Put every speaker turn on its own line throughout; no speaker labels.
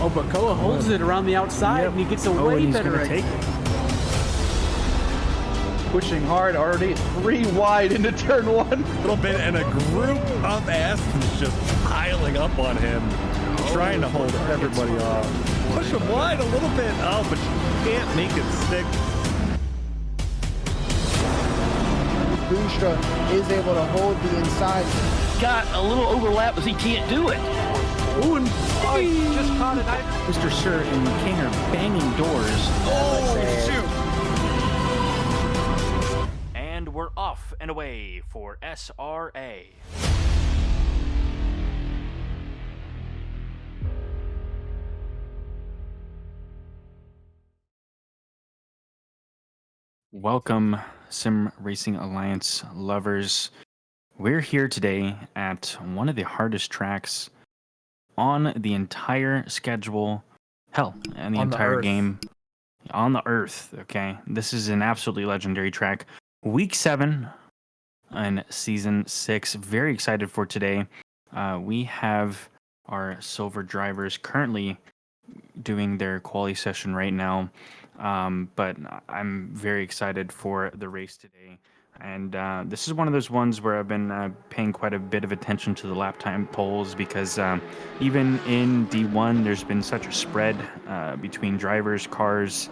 Oh, but Koa holds it around the outside, and he gets a way better
take
exit.
it.
Pushing hard, already 3 wide into turn 1.
A little bit, and a group of Astons just piling up on him, trying to hold everybody off. Push him wide a little bit, but you can't make it stick.
Boonstra is able to hold the inside.
Got a little overlap as he can't do it.
Ooh, and he just caught it.
Mr. Sir and King are banging doors.
And we're off and away for SRA.
Welcome, Sim Racing Alliance lovers. We're here today at one of the hardest tracks on the entire schedule. Hell, and the entire game on the earth. Okay, this is an absolutely legendary track. Week 7 and Season 6. Very excited for today. We have our silver drivers currently doing their quali session right now. But I'm very excited for the race today. And this is one of those ones where I've been paying quite a bit of attention to the lap time polls because even in D1, there's been such a spread between drivers, cars,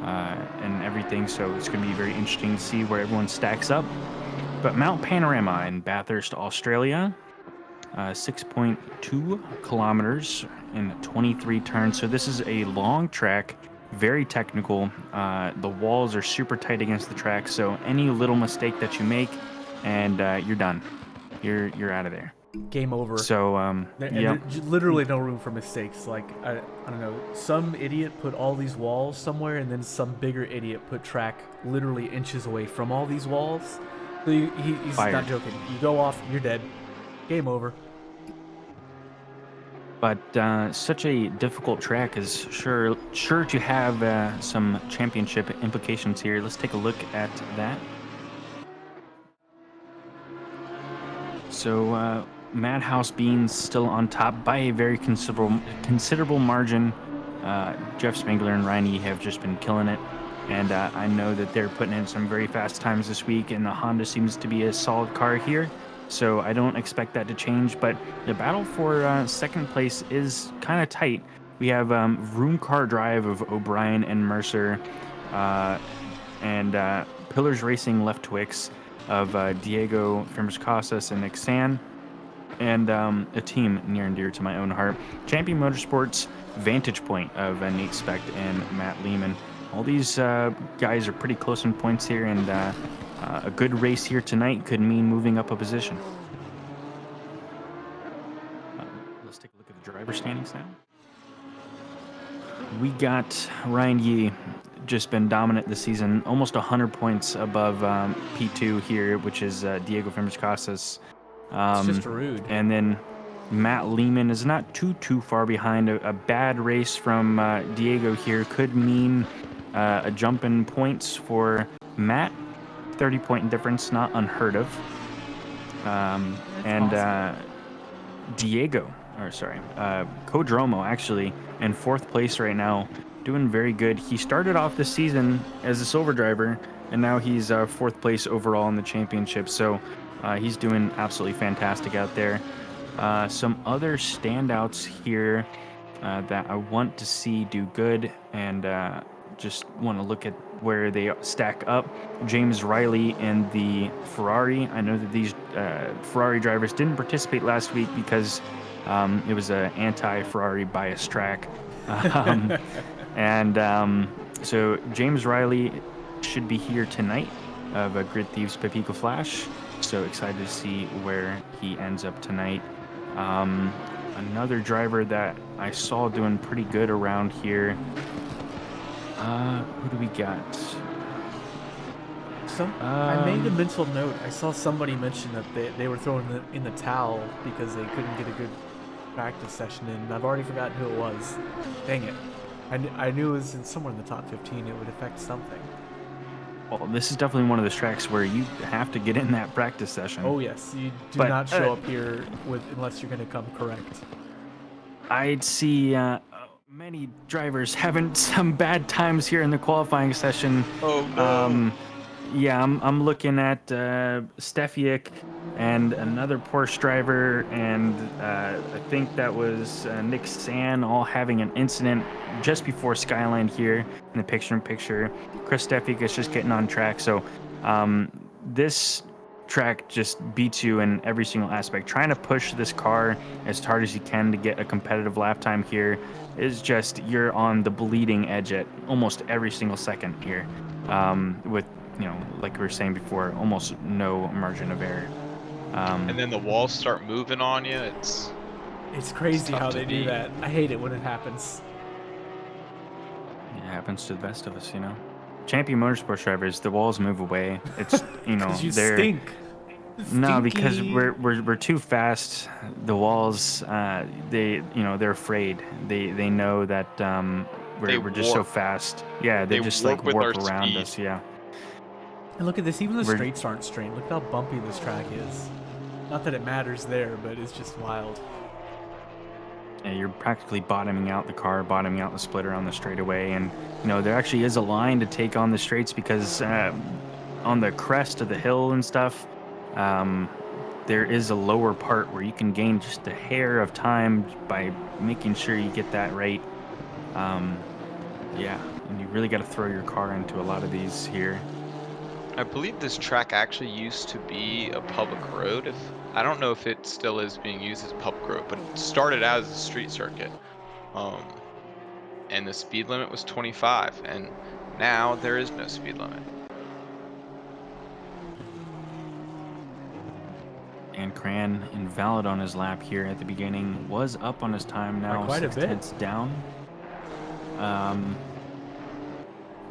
and everything. So it's going to be very interesting to see where everyone stacks up. But Mount Panorama in Bathurst, Australia, 6.2 kilometers in 23 turns. So this is a long track. Very technical. The walls are super tight against the track, so any little mistake that you make, and you're done. You're out of there.
Game over.
So
There's literally no room for mistakes. Like I don't know, some idiot put all these walls somewhere, and then some bigger idiot put track literally inches away from all these walls. So he's not joking. You go off, you're dead. Game over.
But such a difficult track is sure to have some championship implications here. Let's take a look at that. So Madhouse Beans still on top by a very considerable margin. Jeff Spangler and Ryan Yee have just been killing it. And I know that they're putting in some very fast times this week, and the Honda seems to be a solid car here. So I don't expect that to change, but the battle for second place is kind of tight. We have room car drive of O'Brien and Mercer, and Pillars Racing Left Twix of Diego Firmas and Nick San, and a team near and dear to my own heart, Champion Motorsports Vantage Point of Nate Specht and Matt Lehman. All these guys are pretty close in points here, and a good race here tonight could mean moving up a position. Let's take a look at the driver standings now. We got Ryan Yee, just been dominant this season, almost 100 points above P2 here, which is Diego Firmas.
It's just rude.
And then Matt Lehman is not too far behind. A bad race from Diego here could mean a jump in points for Matt. 30-point difference, not unheard of. Diego, Codromo actually in 4th place right now, doing very good. He started off the season as a silver driver, and now he's 4th place overall in the championship. So he's doing absolutely fantastic out there. Some other standouts here that I want to see do good, and just want to look at where they stack up. James Riley and the Ferrari. I know that these Ferrari drivers didn't participate last week because it was an anti-Ferrari bias track. So James Riley should be here tonight of Grid Thieves Pepico Flash. So excited to see where he ends up tonight. Another driver that I saw doing pretty good around here. Who do we got?
I made a mental note. I saw somebody mention that they were throwing in the towel because they couldn't get a good practice session in. I've already forgotten who it was. Dang it. I knew it was somewhere in the top 15. It would affect something.
Well, this is definitely one of those tracks where you have to get in that practice session.
Oh, yes. You do not show up here unless you're going to come correct.
I'd see Many drivers having some bad times here in the qualifying session.
Oh no.
Yeah, I'm looking at Stefiak and another Porsche driver, and I think that was Nick San, all having an incident just before Skyline here in the picture-in-picture. Chris Stefiak is just getting on track, so this track just beats you in every single aspect. Trying to push this car as hard as you can to get a competitive lap time here is just, you're on the bleeding edge at almost every single second here, with, you know, like we were saying before, almost no margin of error.
And then the walls start moving on you. It's
crazy
tough
how
to
they do
beat.
that. I hate it when it happens.
It happens to the best of us, you know. Champion Motorsports drivers, the walls move away. It's, you know,
'Cause you
they're
stink.
no, because
Stinky.
we're too fast. The walls, they, you know, they're afraid. They know that we're just so
warp.
fast. Yeah, they just
warp
like
with
warp
our
around
speed.
us. Yeah.
And look at this, even the
We're-
straights aren't straight. Look how bumpy this track is. Not that it matters there, but it's just wild.
Yeah, you're practically bottoming out the car, bottoming out the splitter on the straightaway, and you know there actually is a line to take on the straights because on the crest of the hill and stuff, there is a lower part where you can gain just a hair of time by making sure you get that right. Yeah, and you really got to throw your car into a lot of these here.
I believe this track actually used to be a public road. I don't know if it still is being used as a public road, but it started out as a street circuit. And the speed limit was 25, and now there is no speed limit.
And Cran, invalid on his lap here at the beginning, was up on his time, now
quite a
6
bit.
tenths down.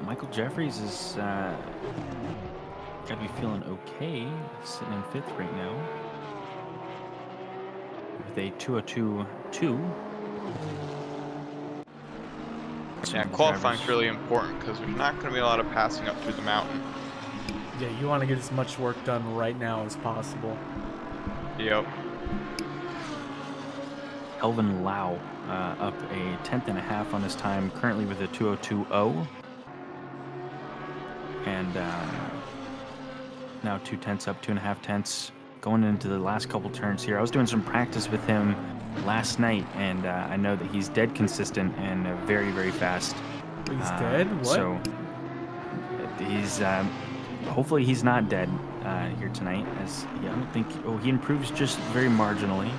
Michael Jeffries is got to be feeling okay, sitting in 5th right now with a 2:02.2.
Yeah, qualifying's really important because there's not going to be a lot of passing up through the mountain.
Yeah, you want to get as much work done right now as possible.
Yep.
Elvin Lau up a 10.5 on his time, currently with a 2:02.0. And now 2 tenths up, 2.5 tenths going into the last couple turns here. I was doing some practice with him last night, and I know that he's dead consistent and very, very fast.
He's dead? What?
So he's hopefully he's not dead here tonight. As yeah, I don't think. Oh, he improves just very marginally.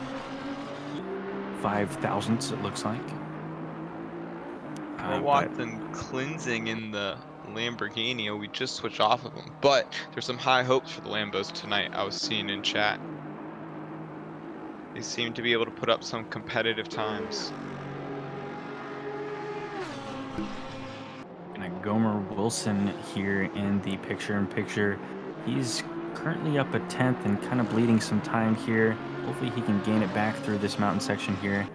5 thousandths it looks like.
We're watching cleansing in the Lamborghini. We just switched off of them, but there's some high hopes for the Lambos tonight. I was seeing in chat. They seem to be able to put up some competitive times.
And Gomer Wilson here in the picture-in-picture. He's currently up a 10th and kind of bleeding some time here. Hopefully he can gain it back through this mountain section here.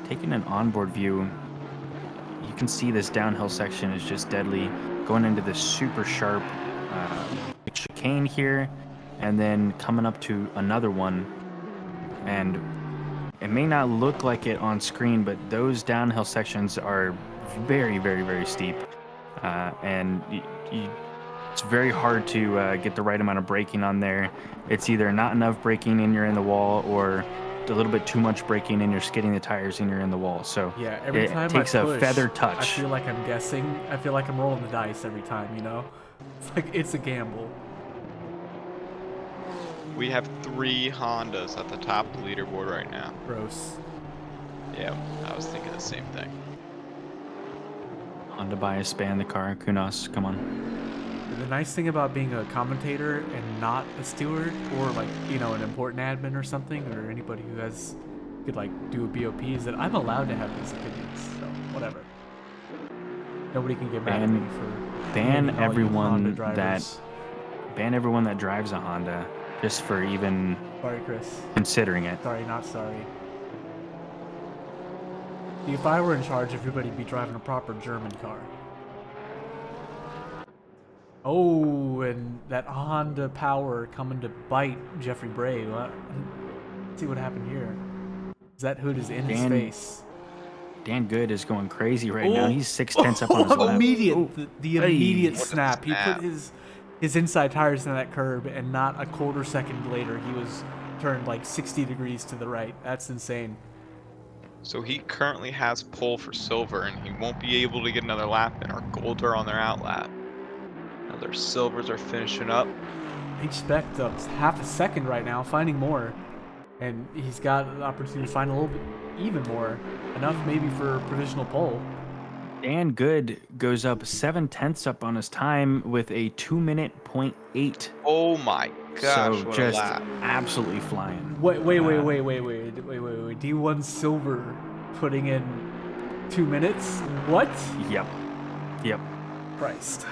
Taking an onboard view, you can see this downhill section is just deadly. Going into this super sharp chicane here, and then coming up to another one. And it may not look like it on screen, but those downhill sections are very, very, very steep. And it's very hard to get the right amount of braking on there. It's either not enough braking and you're in the wall, or a little bit too much braking and you're skidding the tires and you're in the wall. So
Yeah, every time
it takes
I
a
push,
feather
I
touch.
feel like I'm guessing. I feel like I'm rolling the dice every time, you know? It's like, it's a gamble.
We have 3 Hondas at the top of the leaderboard right now.
Gross.
Yeah, I was thinking the same thing.
Honda bias, span the car. Kunos, come on.
The nice thing about being a commentator and not a steward, or like, you know, an important admin or something, or anybody who could like do a BOP, is that I'm allowed to have these opinions. So whatever. Nobody can get mad at me for
ban
hating all you
everyone
Honda drivers.
ban everyone that drives a Honda just for even
Sorry, Chris.
considering it.
Sorry, not sorry. If I were in charge, everybody'd be driving a proper German car. Oh, and that Honda power coming to bite Jeffrey Bray. Let's see what happened here. That hood is in his face.
Dan Good is going crazy right now.
Oh.
He's 6/10 up on his lap.
The
Hey.
immediate
What a
snap. He
snap.
put his inside tires in that curb, and not a quarter second later, he was turned like 60 degrees to the right. That's insane.
So he currently has pole for silver, and he won't be able to get another lap in. Our gold are on their out lap. Now their silvers are finishing up.
Each spec up half a second right now, finding more. And he's got an opportunity to find a little bit even more. Enough maybe for provisional pole.
Dan Good goes up 7/10 up on his time with a 2:08.
Oh my gosh,
So
what
just
a lap.
absolutely flying.
Wait. D1 Silver putting in 2 minutes? What?
Yep.
Christ.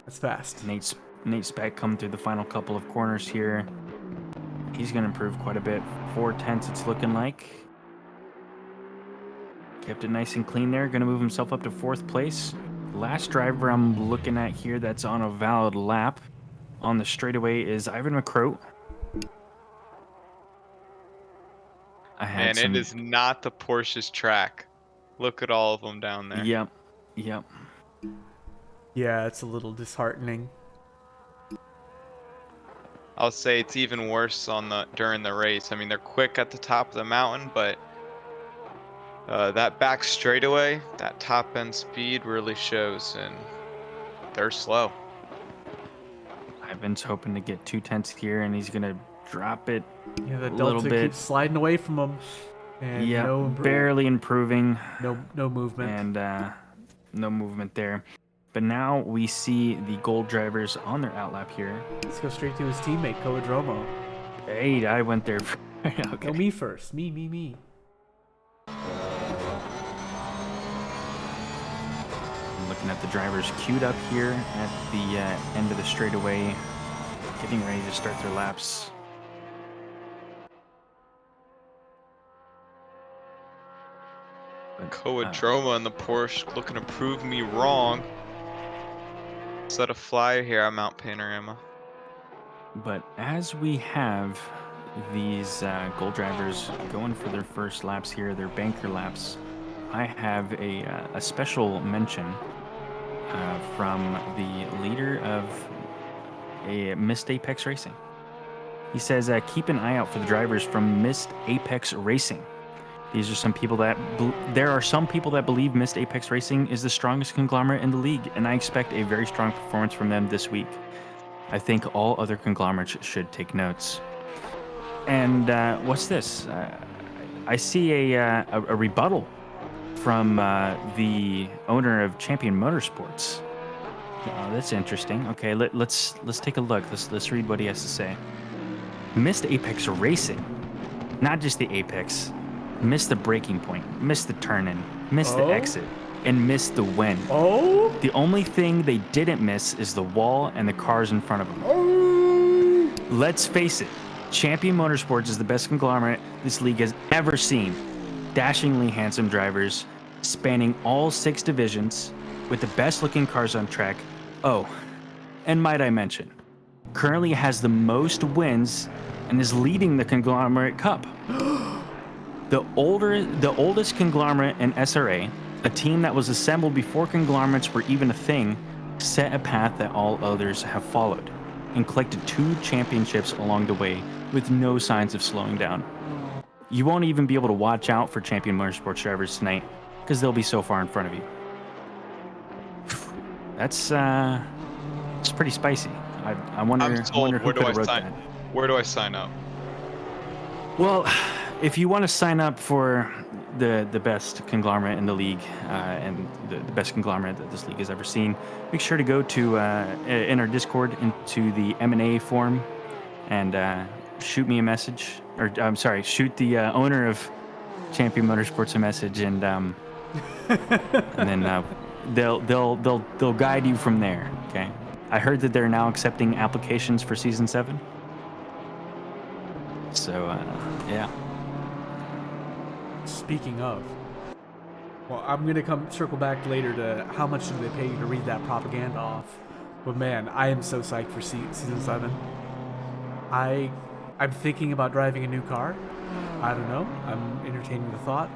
That's fast.
Nate Speck come through the final couple of corners here. He's going to improve quite a bit. 4/10 it's looking like. Kept it nice and clean there. Going to move himself up to 4th place. Last driver I'm looking at here that's on a valid lap on the straightaway is Ivan McCroat.
Man, it is not the Porsche's track. Look at all of them down there.
Yep.
Yeah, it's a little disheartening.
I'll say it's even worse during the race. I mean, they're quick at the top of the mountain, but that back straightaway, that top end speed really shows, and they're slow.
Ivan's hoping to get 2/10 here, and he's gonna drop it
Yeah, the
a little
Delta
bit.
keeps sliding away from him. And
Yeah,
no
barely improving,
no movement.
and no movement there. But now we see the gold drivers on their outlap here.
Let's go straight to his teammate, Koadromo.
Hey, I went there. Okay.
No, me first. Me.
Looking at the drivers queued up here at the end of the straightaway, getting ready to start their laps. But,
Koadroma and the Porsche looking to prove me wrong. Set a flyer here on Mount Panorama.
But as we have these gold drivers going for their first laps here, their banker laps, I have a special mention from the leader of a Missed Apex Racing. He says, keep an eye out for the drivers from Missed Apex Racing. These are some people that there are some people that believe Missed Apex Racing is the strongest conglomerate in the league, and I expect a very strong performance from them this week. I think all other conglomerates should take notes. And what's this? I see a rebuttal from the owner of Champion Motorsports. That's interesting. Okay, let's take a look. Let's read what he has to say. Missed Apex Racing, not just the apex. Missed the braking point, missed the turn-in, missed the exit, and missed the win.
Oh?
The only thing they didn't miss is the wall and the cars in front of them. Let's face it, Champion Motorsports is the best conglomerate this league has ever seen. Dashingly handsome drivers, spanning all 6 divisions, with the best-looking cars on track. Oh, and might I mention, currently has the most wins and is leading the Conglomerate Cup. The oldest conglomerate in SRA, a team that was assembled before conglomerates were even a thing, set a path that all others have followed, and collected 2 championships along the way with no signs of slowing down. You won't even be able to watch out for Champion Motorsports drivers tonight, because they'll be so far in front of you. That's it's pretty spicy. I wonder,
I'm sold.
who could have wrote that.
Where do I sign up?
Well, if you want to sign up for the best conglomerate in the league and the best conglomerate that this league has ever seen, make sure to go to in our Discord into the M&A forum and shoot me a message, or I'm sorry, shoot the owner of Champion Motorsports a message, and then they'll guide you from there. Okay. I heard that they're now accepting applications for season 7. So yeah.
Speaking of, well, I'm gonna circle back later to how much do they pay you to read that propaganda off. But man, I am so psyched for season 7. I'm thinking about driving a new car. I don't know. I'm entertaining the thought.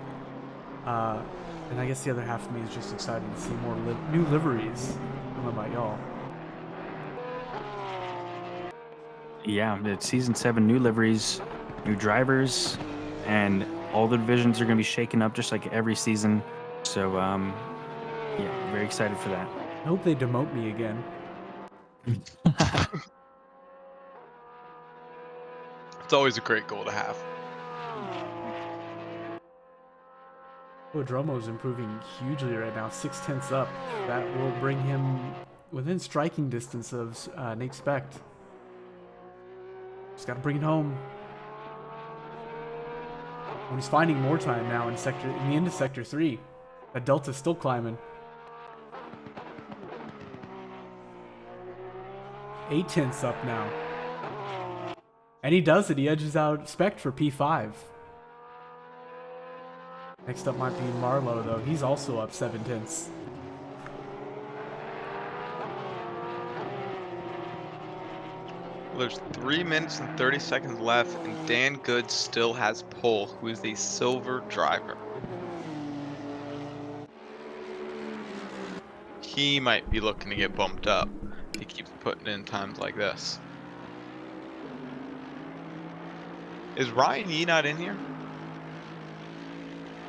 And I guess the other half of me is just excited to see more new liveries. I don't know about y'all.
Yeah, it's season 7, new liveries, new drivers, and all the divisions are going to be shaken up just like every season. So, yeah, very excited for that.
I hope they demote me again.
It's always a great goal to have.
Dromo's improving hugely right now, 6/10 up. That will bring him within striking distance of Nate Specht. Just got to bring it home. And he's finding more time now in the end of sector 3. That delta's still climbing. 8/10 up now. And he does it. He edges out Specht for P5. Next up might be Marlowe, though. He's also up 7/10.
Well, there's 3 minutes and 30 seconds left, and Dan Good still has pole, who is the silver driver. He might be looking to get bumped up. He keeps putting in times like this. Is Ryan Yee not in here?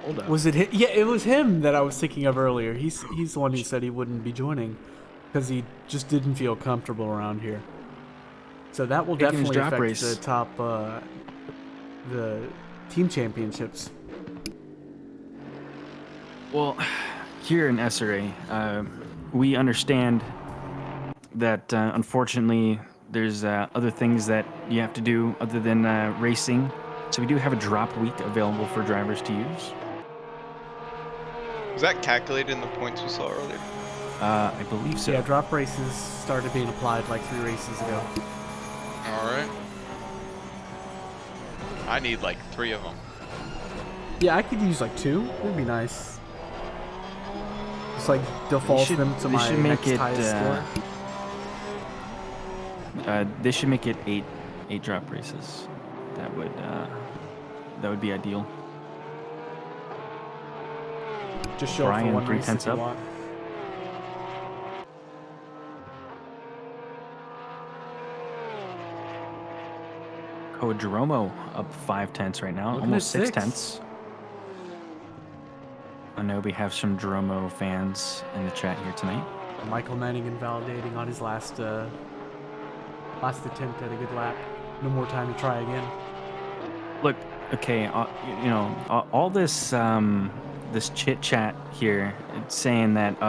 Hold up.
Was it him? Yeah, it was him that I was thinking of earlier. He's the one who said he wouldn't be joining because he just didn't feel comfortable around here. So that will
Taking his
definitely
drop
affect
race.
the top, the team championships.
Well, here in SRA, we understand that unfortunately there's other things that you have to do other than racing. So we do have a drop week available for drivers to use.
Was that calculated in the points we saw earlier?
I believe so.
Yeah, drop races started being applied like 3 races ago.
Alright. I need like 3 of them.
Yeah, I could use like 2. It'd be nice. Just like default them to my next highest score.
They should make it 8 drop races. That would be ideal.
Just show up for
Brian,
1 race
3/10
if you
up.
want.
Code Jeromo up 5/10 right now,
Looking
almost
at
6/10. I know we have some Jeromo fans in the chat here tonight.
Michael Manning invalidating on his last attempt at a good lap. No more time to try again.
Look, okay, all this this chit chat here, it's saying that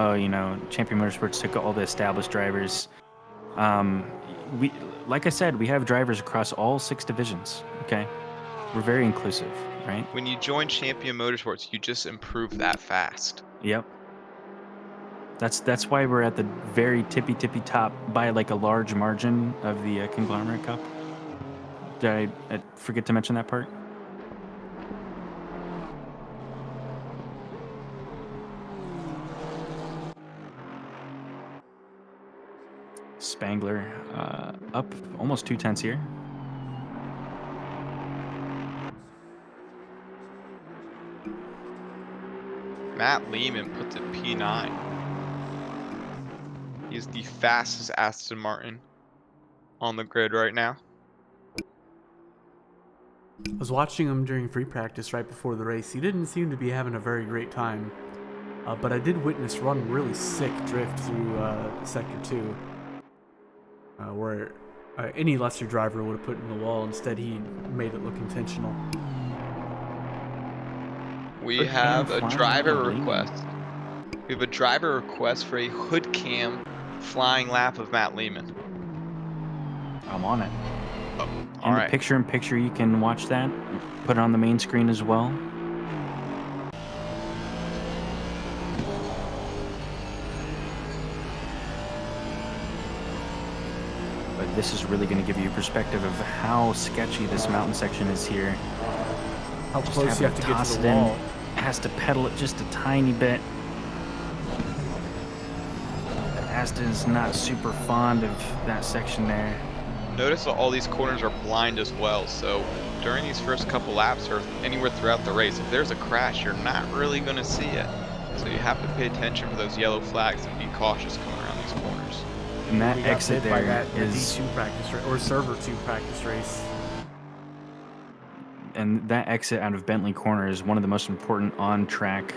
Champion Motorsports took all the established drivers. We, like I said, we have drivers across all 6 divisions. Okay, we're very inclusive, right?
When you join Champion Motorsports, you just improve that fast.
Yep. That's why we're at the very tippy top by like a large margin of the Conglomerate Cup. Did I forget to mention that part? Spangler up almost 2/10 here.
Matt Lehman puts it P9. He's the fastest Aston Martin on the grid right now.
I was watching him during free practice right before the race. He didn't seem to be having a very great time. But I did witness one really sick drift through Sector 2. Where any lesser driver would have put in the wall. Instead, he made it look intentional.
We have a driver request. We have a driver request for a hood cam flying lap of Matt Lehman.
I'm on it.
Oh,
And
all right.
the picture-in-picture, you can watch that. Put it on the main screen as well. But this is really going to give you a perspective of how sketchy this mountain section is here.
How
Just
close you
having
have to get
toss
to the
it in.
wall.
Has to pedal it just a tiny bit. Aston is not super fond of that section there.
Notice that all these corners are blind as well, so during these first couple laps or anywhere throughout the race, if there's a crash, you're not really going to see it. So you have to pay attention for those yellow flags and be cautious coming around these corners.
And that
We got
exit
bit by
there
that
is,
D2 practice race or server 2 practice race.
and that exit out of Bentley Corner is one of the most important on track.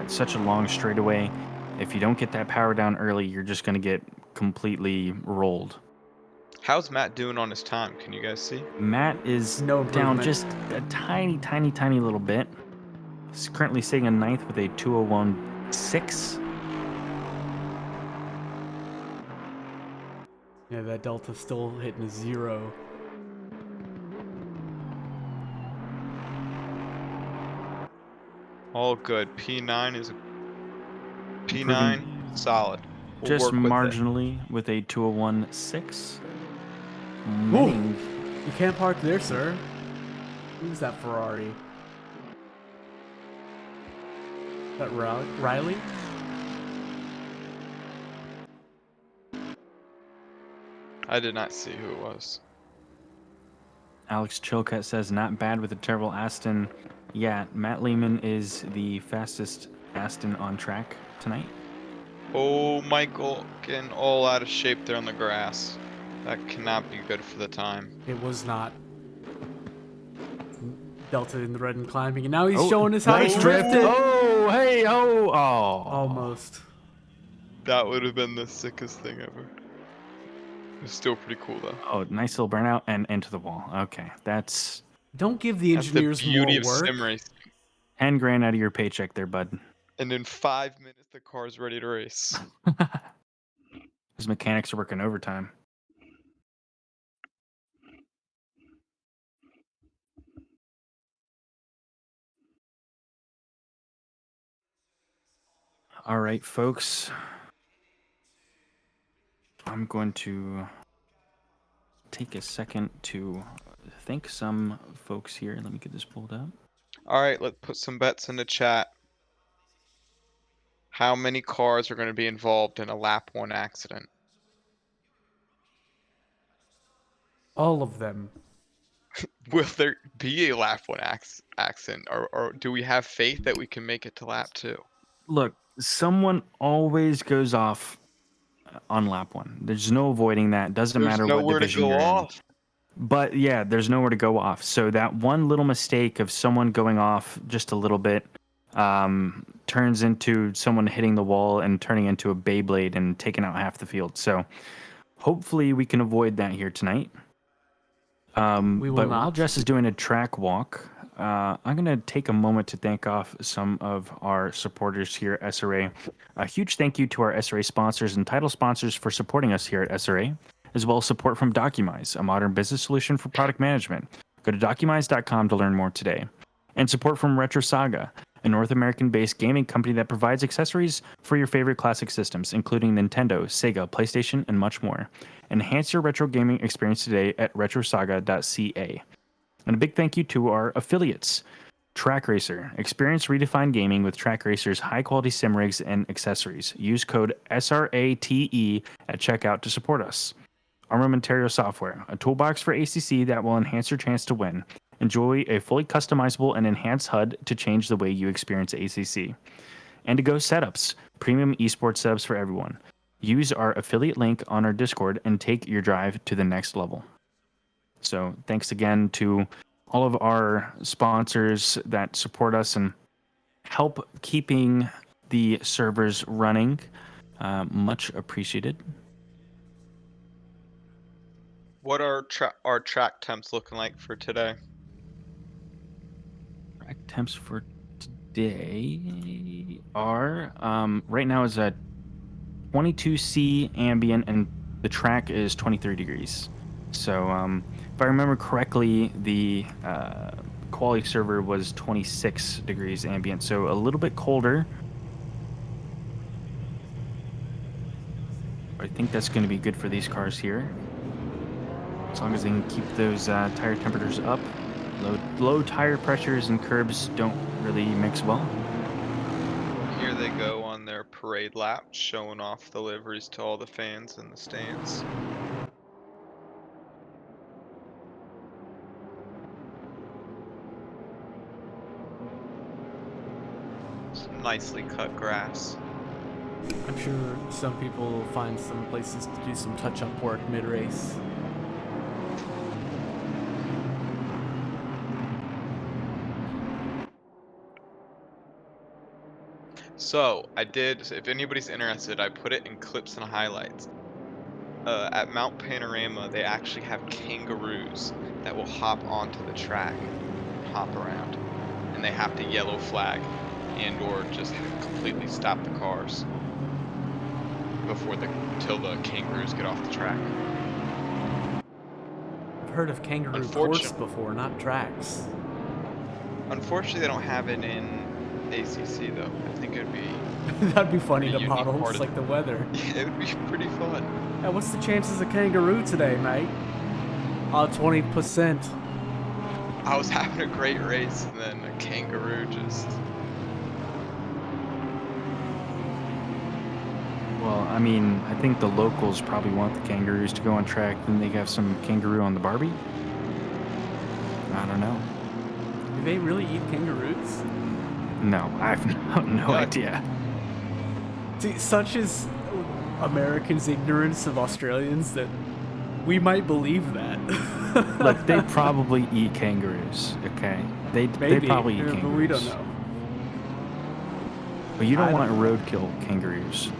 It's such a long straightaway. If you don't get that power down early, you're just going to get completely rolled.
How's Matt doing on his time? Can you guys see?
Matt is
No
down
improvement.
just a tiny little bit. He's currently sitting in ninth with a 201.6.
Yeah, that delta's still hitting a 0.
All good. P9 is P9 solid. We'll
Just
work with it.
marginally with a 201.6.
Ooh,
Manning,
you can't park there, sir. Who's that Ferrari? Is that Riley?
I did not see who it was.
Alex Chilcutt says, not bad with a terrible Aston. Yeah, Matt Lehman is the fastest Aston on track tonight.
Oh, Michael getting all out of shape there on the grass. That cannot be good for the time.
It was not. Delta in the red and climbing, and now he's
Oh,
showing us how to
nice
drift it.
Oh, hey, oh.
Almost.
That would have been the sickest thing ever. It's still pretty cool though.
Oh, nice little burnout and into the wall. Okay, that's
Don't give the
That's the
engineers more
beauty of
work.
sim racing.
10 grand out of your paycheck there, bud.
And in 5 minutes, the car's ready to race.
His mechanics are working overtime. All right, folks. I'm going to take a second to thank some folks here. Let me get this pulled up.
All right, let's put some bets in the chat. How many cars are going to be involved in a lap 1 accident?
All of them.
Will there be a lap 1 accident, or do we have faith that we can make it to lap 2?
Look, someone always goes off on lap 1. There's no avoiding that. Doesn't
There's
matter what
nowhere to
division
go
you're in.
off.
But yeah, there's nowhere to go off. So that one little mistake of someone going off just a little bit turns into someone hitting the wall and turning into a Beyblade and taking out half the field. So hopefully we can avoid that here tonight.
We will
But while
not.
Jess is doing a track walk, I'm going to take a moment to thank off some of our supporters here at SRA. A huge thank you to our SRA sponsors and title sponsors for supporting us here at SRA, as well as support from Documise, a modern business solution for product management. Go to documise.com to learn more today. And support from Retro Saga, a North American-based gaming company that provides accessories for your favorite classic systems, including Nintendo, Sega, PlayStation, and much more. Enhance your retro gaming experience today at retrosaga.ca. And a big thank you to our affiliates. Track Racer. Experience redefined gaming with Track Racer's high-quality sim rigs and accessories. Use code SRATE at checkout to support us. Armamentario Software, a toolbox for ACC that will enhance your chance to win. Enjoy a fully customizable and enhanced HUD to change the way you experience ACC. And to Go Setups, premium esports setups for everyone. Use our affiliate link on our Discord and take your drive to the next level. So thanks again to all of our sponsors that support us and help keeping the servers running. Much appreciated.
What are our track temps looking like for today?
Track temps for today are right now is a 22C ambient and the track is 23 degrees. So if I remember correctly, the quality server was 26 degrees ambient, so a little bit colder. I think that's going to be good for these cars here, as long as they can keep those tire temperatures up. Low tire pressures and curbs don't really mix well.
Here they go on their parade lap, showing off the liveries to all the fans in the stands. nicely cut grass.
I'm sure some people will find some places to do some touch-up work mid-race.
So I did. If anybody's interested, I put it in clips and highlights. At Mount Panorama, they actually have kangaroos that will hop onto the track, hop around, and they have to yellow flag and/or just completely stop the cars until the kangaroos get off the track.
I've heard of kangaroo courts before, not tracks.
Unfortunately, they don't have it in ACC though. I think it'd be
That'd be funny to
unique
model,
part
just
of
like the weather.
Yeah, it would be pretty fun.
Yeah, what's the chances of kangaroo today, mate? 20%.
I was having a great race, and then a kangaroo just.
Well, I mean, I think the locals probably want the kangaroos to go on track, then they have some kangaroo on the Barbie. I don't know.
Do they really eat kangaroos?
No, I have no idea.
See, such is Americans' ignorance of Australians that we might believe that.
Look, they probably eat kangaroos, okay? They probably eat kangaroos.
But we don't know.
But you don't want roadkill kangaroos,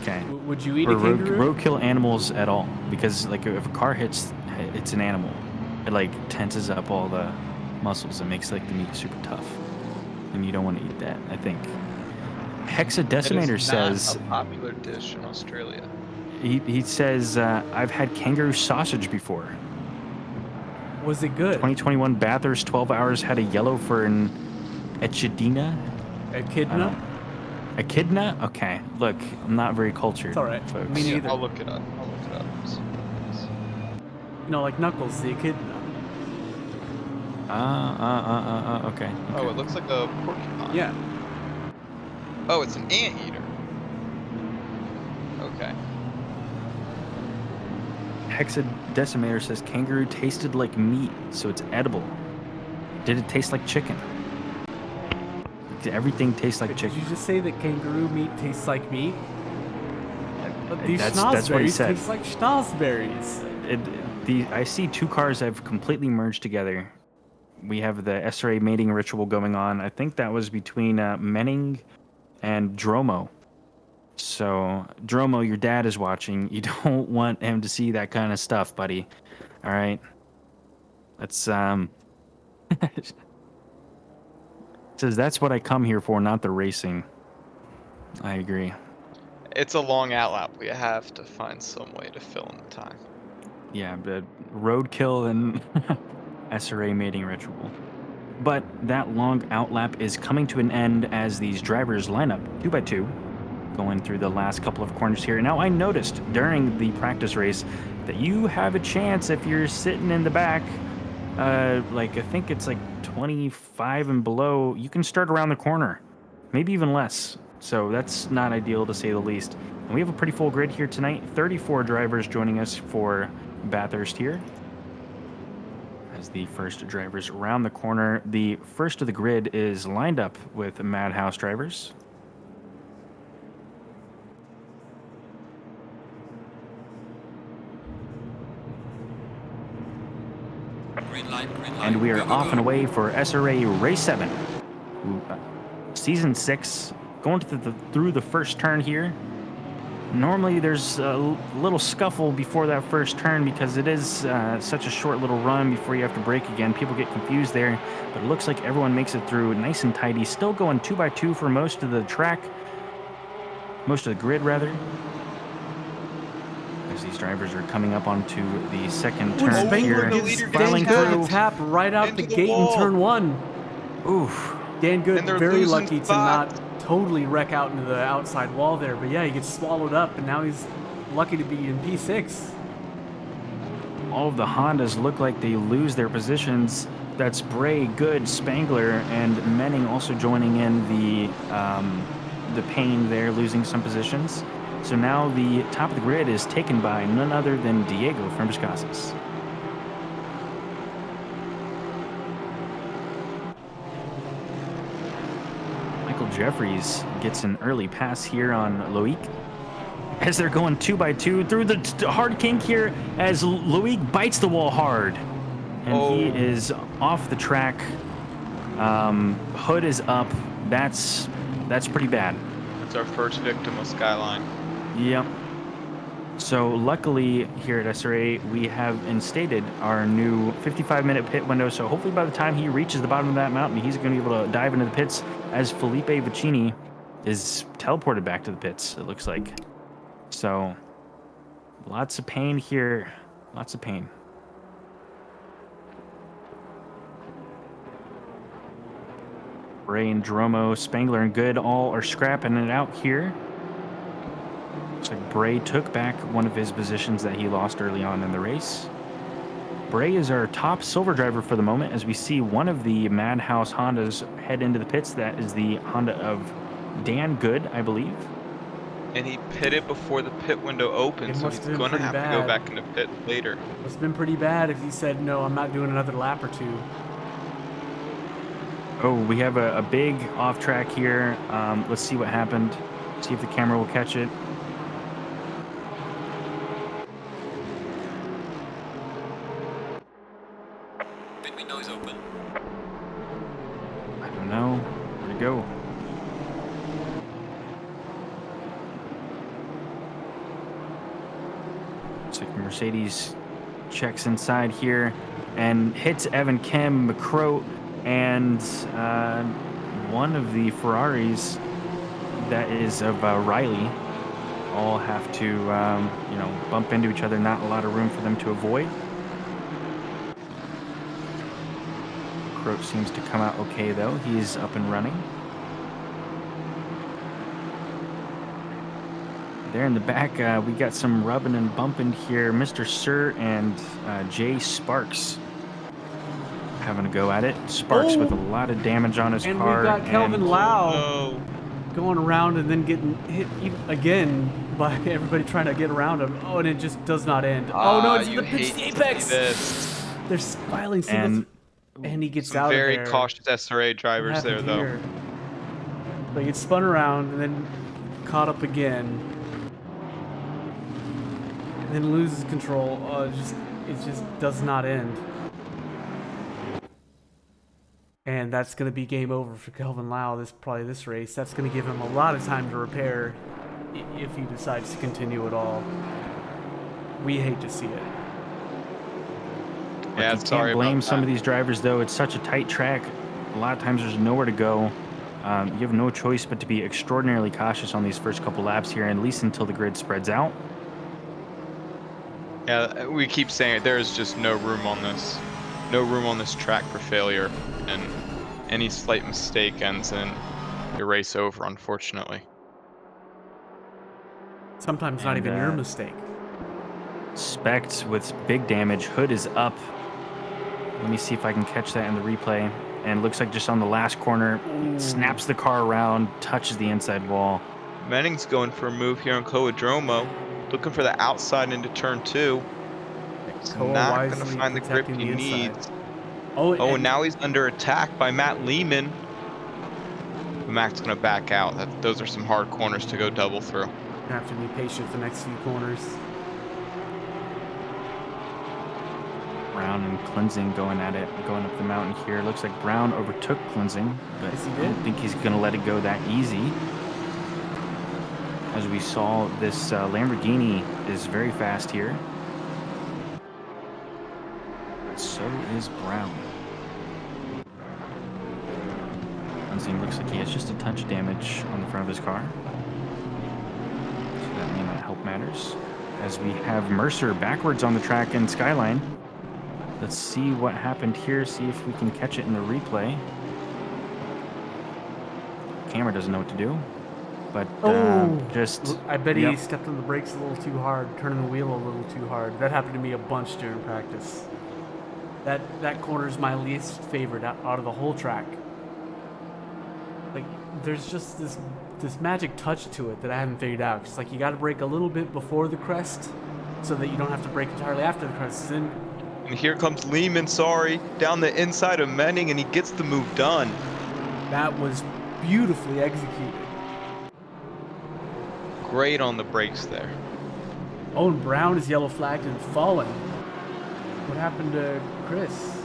okay?
Would you eat
or
a kangaroo?
roadkill animals at all, because like if a car hits an animal, it like tenses up all the muscles and makes like the meat super tough, and you don't want to eat that. I think Hexadecimator says
a popular dish in Australia.
he says I've had kangaroo sausage before.
Was it good?
2021 Bathurst 12 hours had a yellow for an echidna.
Echidna?
Echidna? Okay. Look, I'm not very cultured.
It's alright.
Folks.
Me neither.
I'll look it up.
You know, like Knuckles, the echidna.
Okay.
Oh, it looks like a porcupine.
Yeah.
Oh, it's an anteater. Okay.
Hexadecimator says kangaroo tasted like meat, so it's edible. Did it taste like chicken? Did everything taste like chicken?
Did you just say that kangaroo meat tastes like meat? But these
That's what he
schnozberries
said.
taste like schnozberries.
I see two cars have completely merged together. We have the SRA mating ritual going on. I think that was between Menning and Dromo. So, Dromo, your dad is watching. You don't want him to see that kind of stuff, buddy. All right? Let's, says, that's what I come here for, not the racing. I agree.
It's a long outlap. We have to find some way to fill in the time.
Yeah, but roadkill and SRA mating ritual. But that long outlap is coming to an end as these drivers line up 2 by 2, going through the last couple of corners here. Now, I noticed during the practice race that you have a chance if you're sitting in the back, like I think it's like 25 and below, you can start around the corner, maybe even less. So that's not ideal to say the least. And we have a pretty full grid here tonight. 34 drivers joining us for Bathurst here. As the first drivers around the corner, the first of the grid is lined up with Madhouse drivers.
Green light,
and we are off and away for SRA Race 7. Season 6, going through the first turn here. Normally there's a little scuffle before that first turn because it is such a short little run before you have to brake again. People get confused there, but it looks like everyone makes it through nice and tidy. Still going 2 by 2 for most of the track, most of the grid rather. As these drivers are coming up onto the second turn here, filing through.
Tap right out the gate in turn 1.
Oof.
Dan Good very lucky to not totally wreck out into the outside wall there, but yeah, he gets swallowed up, and now he's lucky to be in P6.
All of the Hondas look like they lose their positions. That's Bray, Good, Spangler, and Menning also joining in the pain there, losing some positions. So now the top of the grid is taken by none other than Diego from Casas. Jeffries gets an early pass here on Loic as they're going 2x2 through the hard kink here as Loic bites the wall hard. And he is off the track. Hood is up. That's pretty bad.
That's our first victim of Skyline.
Yep. So luckily here at SRA, we have instated our new 55-minute pit window. So hopefully by the time he reaches the bottom of that mountain, he's going to be able to dive into the pits as Felipe Vicini is teleported back to the pits, it looks like. So lots of pain here. Lots of pain. Bray and Dromo, Spangler and Good all are scrapping it out here. Looks like Bray took back one of his positions that he lost early on in the race. Bray is our top silver driver for the moment as we see one of the Madhouse Hondas head into the pits. That is the Honda of Dan Good, I believe.
And he pitted before the pit window opened, so he's going to have to go back into pit later.
Must have been pretty bad if he said, no, I'm not doing another lap or two.
Oh, we have a big off track here. Let's see what happened. See if the camera will catch it.
Pit window is open.
I don't know. Where'd it go? Looks like Mercedes checks inside here and hits Evan Kim, McCrow, and one of the Ferraris that is of Riley all have to, bump into each other. Not a lot of room for them to avoid. McCrow seems to come out okay, though. He's up and running. There in the back, we got some rubbing and bumping here. Mr. Sir and Jay Sparks having a go at it. Sparks with a lot of damage on his car.
And we've got Kelvin Lau
Oh,
going around and then getting hit again by everybody trying to get around him. Oh, and it just does not end. Oh no, it's
you
the
hate
pitch
to
apex.
see this.
They're filing singles, and he gets
Some
out
very
of there.
cautious SRA drivers
What
there,
happened
though.
here? Like it spun around and then caught up again, and then loses control. Oh, it just does not end. And that's going to be game over for Kelvin Lau this race. That's going to give him a lot of time to repair if he decides to continue at all. We hate to see it.
Yeah,
You
sorry
can't blame
about
some
that.
of these drivers, though. It's such a tight track. A lot of times there's nowhere to go. You have no choice but to be extraordinarily cautious on these first couple laps here, at least until the grid spreads out.
Yeah, we keep saying it. There is just no room on this. No room on this track for failure, and any slight mistake ends in your race over, unfortunately.
Sometimes not
And,
even your mistake.
Specked with big damage. Hood is up. Let me see if I can catch that in the replay. And it looks like just on the last corner, snaps the car around, touches the inside wall.
Menning's going for a move here on Coadromo, looking for the outside into turn 2. He's
Koa
not going to
wisely
find the grip
protecting
he
the inside.
needs.
Oh,
Oh,
and
and now he's under attack by Matt Lehman. Matt's going to back out. Those are some hard corners to go double through.
you have to be patient the next few corners.
Brown and Cleansing going at it, going up the mountain here. Looks like Brown overtook Cleansing, but
Yes, he
I
did.
don't think he's going to let it go that easy. As we saw, this Lamborghini is very fast here. So is Brown. Cleansing looks like he has just a touch of damage on the front of his car. So that may not help matters. As we have Mercer backwards on the track in Skyline. Let's see what happened here, see if we can catch it in the replay. Camera doesn't know what to do, but just...
I bet he
yep.
stepped on the brakes a little too hard, turning the wheel a little too hard. That happened to me a bunch during practice. That corner is my least favorite out of the whole track. Like, there's just this magic touch to it that I haven't figured out. It's like you got to brake a little bit before the crest, so that you don't have to brake entirely after the crest. Then
And here comes Lehman, down the inside of Menning, and he gets the move done.
that was beautifully executed.
Great on the brakes there.
Owen Brown is yellow flagged and fallen. What happened to Chris?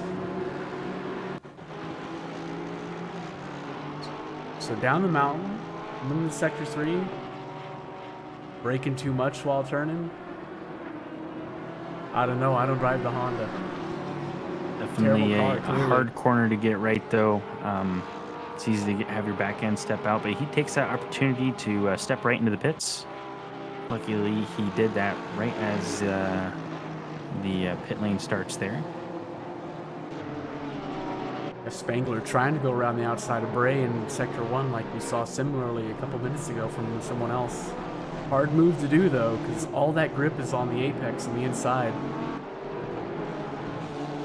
So down the mountain, limited sector 3. Braking too much while turning. I don't know. I don't drive the Honda.
Definitely
Terrible
a
car, clearly.
hard corner to get right, though. It's easy to have your back end step out, but he takes that opportunity to step right into the pits. Luckily, he did that right as the pit lane starts there.
Spangler trying to go around the outside of Bray in Sector 1 like we saw similarly a couple minutes ago from someone else. Hard move to do, though, because all that grip is on the apex and the inside.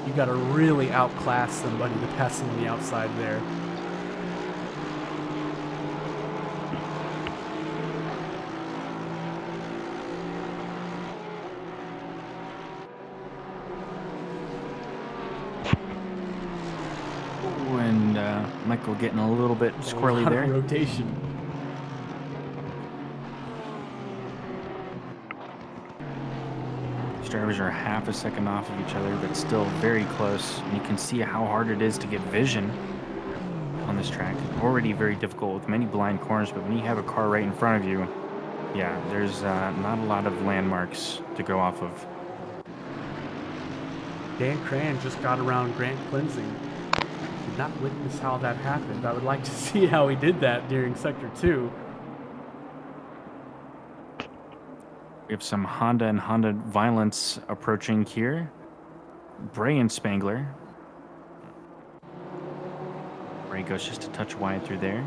You got to really outclass somebody to pass them on the outside there.
Ooh, and Michael getting a little bit squirrely
A lot of
there.
rotation.
These drivers are half a second off of each other, but still very close. And you can see how hard it is to get vision on this track. Already very difficult with many blind corners, but when you have a car right in front of you, yeah, there's not a lot of landmarks to go off of.
Dan Cran just got around Grant Cleansing. Did not witness how that happened. I would like to see how he did that during Sector 2.
We have some Honda and Honda violence approaching here. Bray and Spangler. Bray goes just a touch wide through there.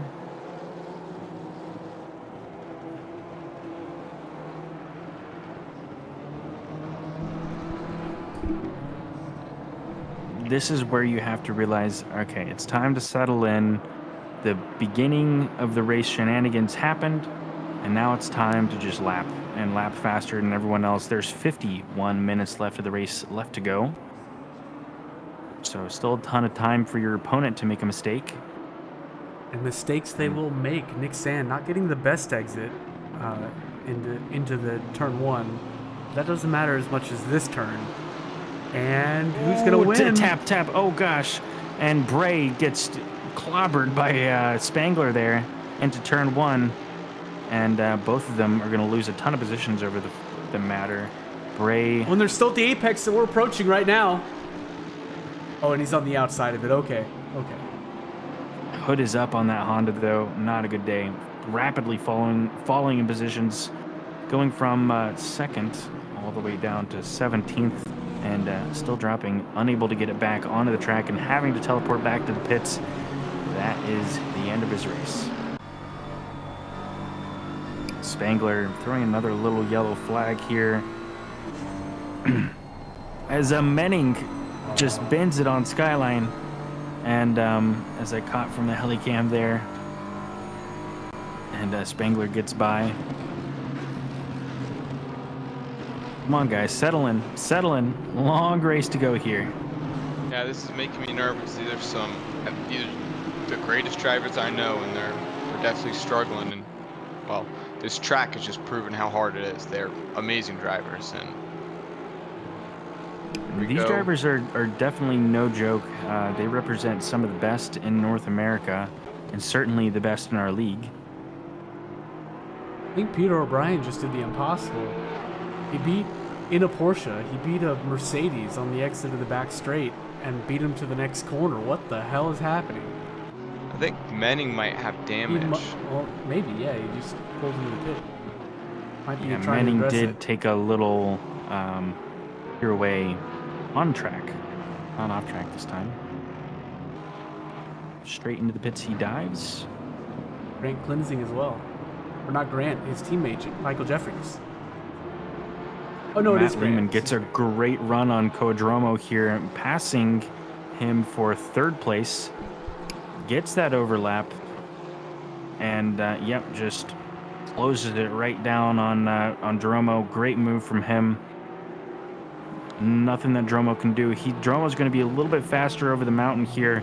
This is where you have to realize, okay, it's time to settle in. The beginning of the race shenanigans happened, and now it's time to just lap and lap faster than everyone else. There's 51 minutes left of the race left to go. So still a ton of time for your opponent to make a mistake.
And mistakes they will make. Nick Sand not getting the best exit into the turn 1. That doesn't matter as much as this turn. And who's going to win?
Tap. Oh, gosh. And Bray gets clobbered by Spangler there into turn 1. And both of them are going to lose a ton of positions over the matter. Bray...
When they're still at the apex that we're approaching right now. Oh, and he's on the outside of it. Okay.
Hood is up on that Honda, though. Not a good day. Rapidly falling in positions. Going from second all the way down to 17th. And still dropping, unable to get it back onto the track and having to teleport back to the pits. That is the end of his race. Spangler throwing another little yellow flag here. As Menning just bends it on Skyline. And as I caught from the helicam there. And Spangler gets by. Come on, guys, settle in. Long race to go here.
Yeah, this is making me nervous. These are the greatest drivers I know, and they're definitely struggling. And well, this track has just proven how hard it is. They're amazing drivers, and
these drivers are definitely no joke. They represent some of the best in North America, and certainly the best in our league.
I think Peter O'Brien just did the impossible. He beat, in a Porsche, he beat a Mercedes on the exit of the back straight and beat him to the next corner. What the hell is happening?
I think Menning might have damage.
Well, maybe, yeah. He just pulled into the pit. Might be trying to
Menning
address
did
it.
take a little clear away on track, not off track this time. Straight into the pits he dives.
Grant Cleansing as well. Or not Grant, his teammate, Michael Jeffries. Oh, no, it is
Matt Lehman
Grant.
gets a great run on Codromo here, passing him for third place. Gets that overlap. And, just closes it right down on Dromo. Great move from him. Nothing that Dromo can do. Dromo's going to be a little bit faster over the mountain here,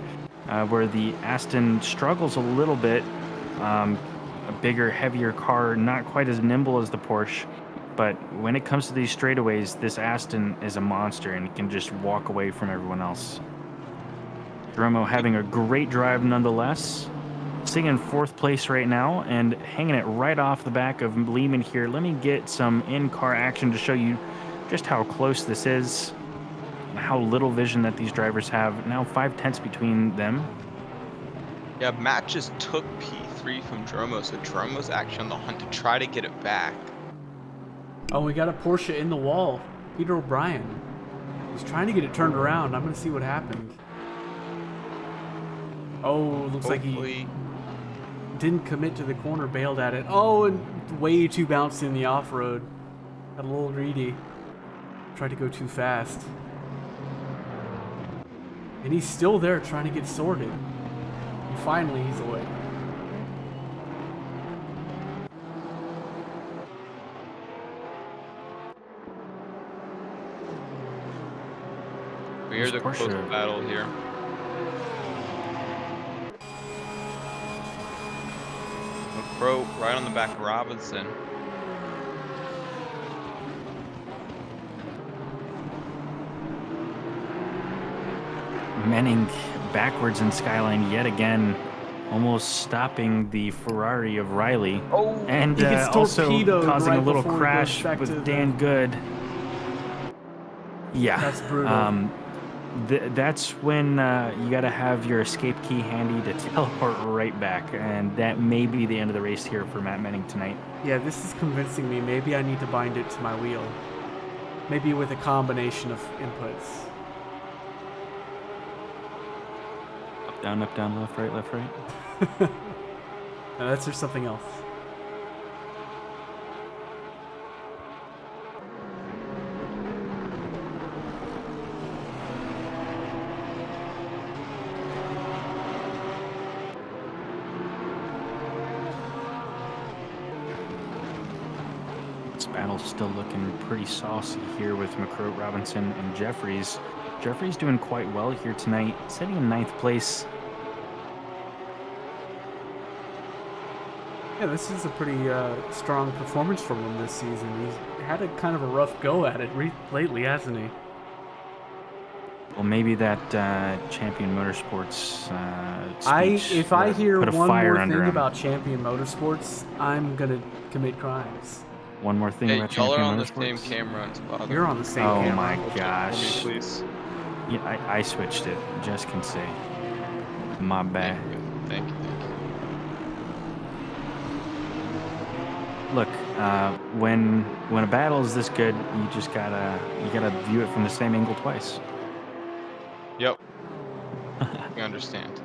where the Aston struggles a little bit A bigger, heavier car, not quite as nimble as the Porsche. But when it comes to these straightaways, this Aston is a monster and can just walk away from everyone else. Dromo having a great drive nonetheless. Sitting in 4th place right now and hanging it right off the back of Lehman here. Let me get some in-car action to show you just how close this is and how little vision that these drivers have. Now 5/10 between them.
Yeah, Matt just took P3 from Dromo, so Dromo's actually on the hunt to try to get it back.
Oh, we got a Porsche in the wall. Peter O'Brien. He's trying to get it turned around. I'm going to see what happened. Oh, looks like he didn't commit to the corner, bailed at it. Oh, and way too bouncy in the off-road. Got a little greedy. Tried to go too fast. And he's still there trying to get sorted. And finally, he's away.
We hear the close battle here. Crow right on the back of Robinson.
Menning backwards in Skyline yet again, almost stopping the Ferrari of Riley.
Oh,
and
he gets
also
torpedoed
causing
right
a little
before he
crash
goes back to
with Dan Good. Yeah,
that's brutal.
That's when you got to have your escape key handy to teleport right back, and that may be the end of the race here for Matt Menning tonight.
Yeah, this is convincing me. Maybe I need to bind it to my wheel. Maybe with a combination of inputs.
Up, down, left, right, left, right.
No, that's just something else.
This battle's still looking pretty saucy here with McCroat, Robinson, and Jeffries. Jeffries doing quite well here tonight, sitting in 9th place.
Yeah, this is a pretty strong performance from him this season. He's had a kind of a rough go at it lately, hasn't he?
Well, maybe that Champion Motorsports speech
If I hear
put a
one
fire
more
under
thing
him.
about Champion Motorsports, I'm gonna commit crimes.
One more thing
Hey,
about
y'all are
Champion
on the
Motorsports.
same camera. It's bothering
You're
me.
on the same
Oh
camera.
my
For me,
gosh.
please.
Yeah, I switched it, just can say. My bad.
Thank you.
Look, when a battle is this good, you just gotta view it from the same angle twice.
Yep. We understand.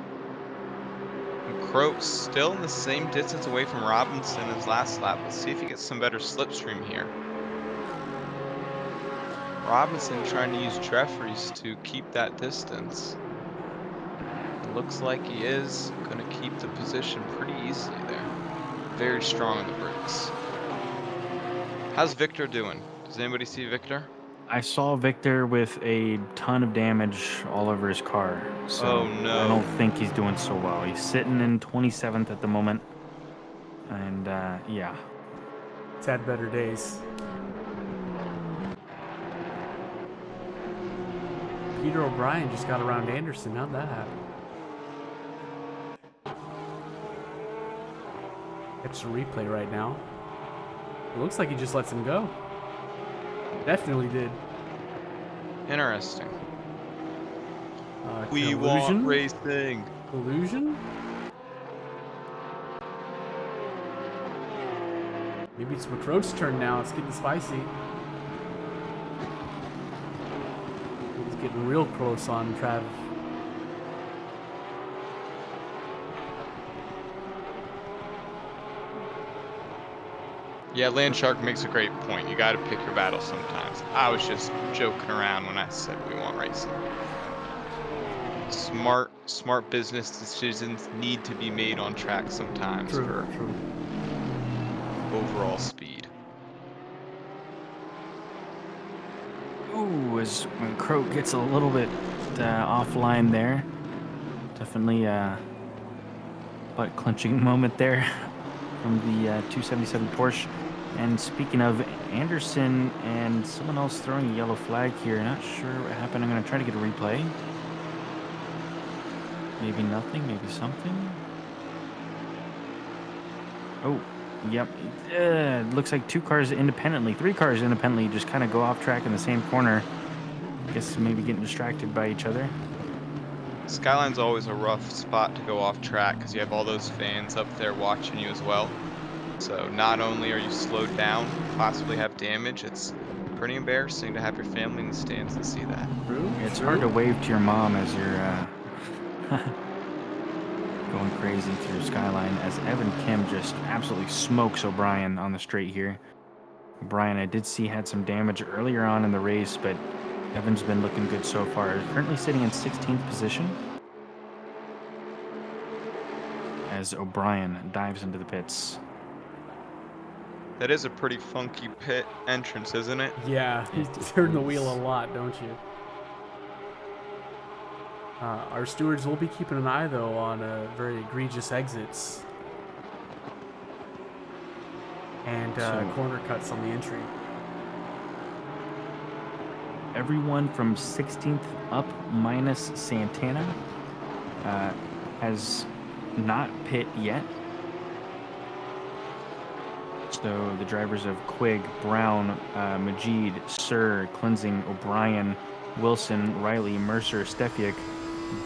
Crow still in the same distance away from Robinson as last lap. Let's see if he gets some better slipstream here. Robinson trying to use Jeffries to keep that distance. It looks like he is going to keep the position pretty easily there. Very strong on the brakes. How's Victor doing? Does anybody see Victor?
I saw Victor with a ton of damage all over his car, so
Oh, no.
I don't think he's doing so well. He's sitting in 27th at the moment, and yeah.
It's had better days. Peter O'Brien just got around Anderson. How'd that happen? It's a replay right now. It looks like he just lets him go. Definitely did.
Interesting. We
collusion?
want racing.
Collusion? Maybe it's McCroat's turn now. It's getting spicy. He's getting real close on Trav.
Yeah, Landshark makes a great point. You got to pick your battle sometimes. I was just joking around when I said we want racing. Smart business decisions need to be made on track sometimes for overall speed.
Ooh, as when Croat gets a little bit offline there, definitely butt clenching moment there from the 277 Porsche. And speaking of Anderson and someone else throwing a yellow flag here, not sure what happened. I'm going to try to get a replay. Maybe nothing, maybe something. Oh, yep. Looks like 2 cars independently, 3 cars independently just kind of go off track in the same corner. I guess maybe getting distracted by each other.
Skyline's always a rough spot to go off track because you have all those fans up there watching you as well. So not only are you slowed down, possibly have damage, it's pretty embarrassing to have your family in the stands and see that.
It's hard to wave to your mom as you're going crazy through Skyline as Evan Kim just absolutely smokes O'Brien on the straight here. O'Brien, I did see, had some damage earlier on in the race, but Evan's been looking good so far. Currently sitting in 16th position as O'Brien dives into the pits.
That is a pretty funky pit entrance, isn't it?
Yeah, you turn the wheel a lot, don't you? Our stewards will be keeping an eye, though, on very egregious exits and corner cuts on the entry.
Everyone from 16th up minus Santana has not pit yet. So the drivers of Quigg, Brown, Majid, Sir, Cleansing, O'Brien, Wilson, Riley, Mercer, Stefiak,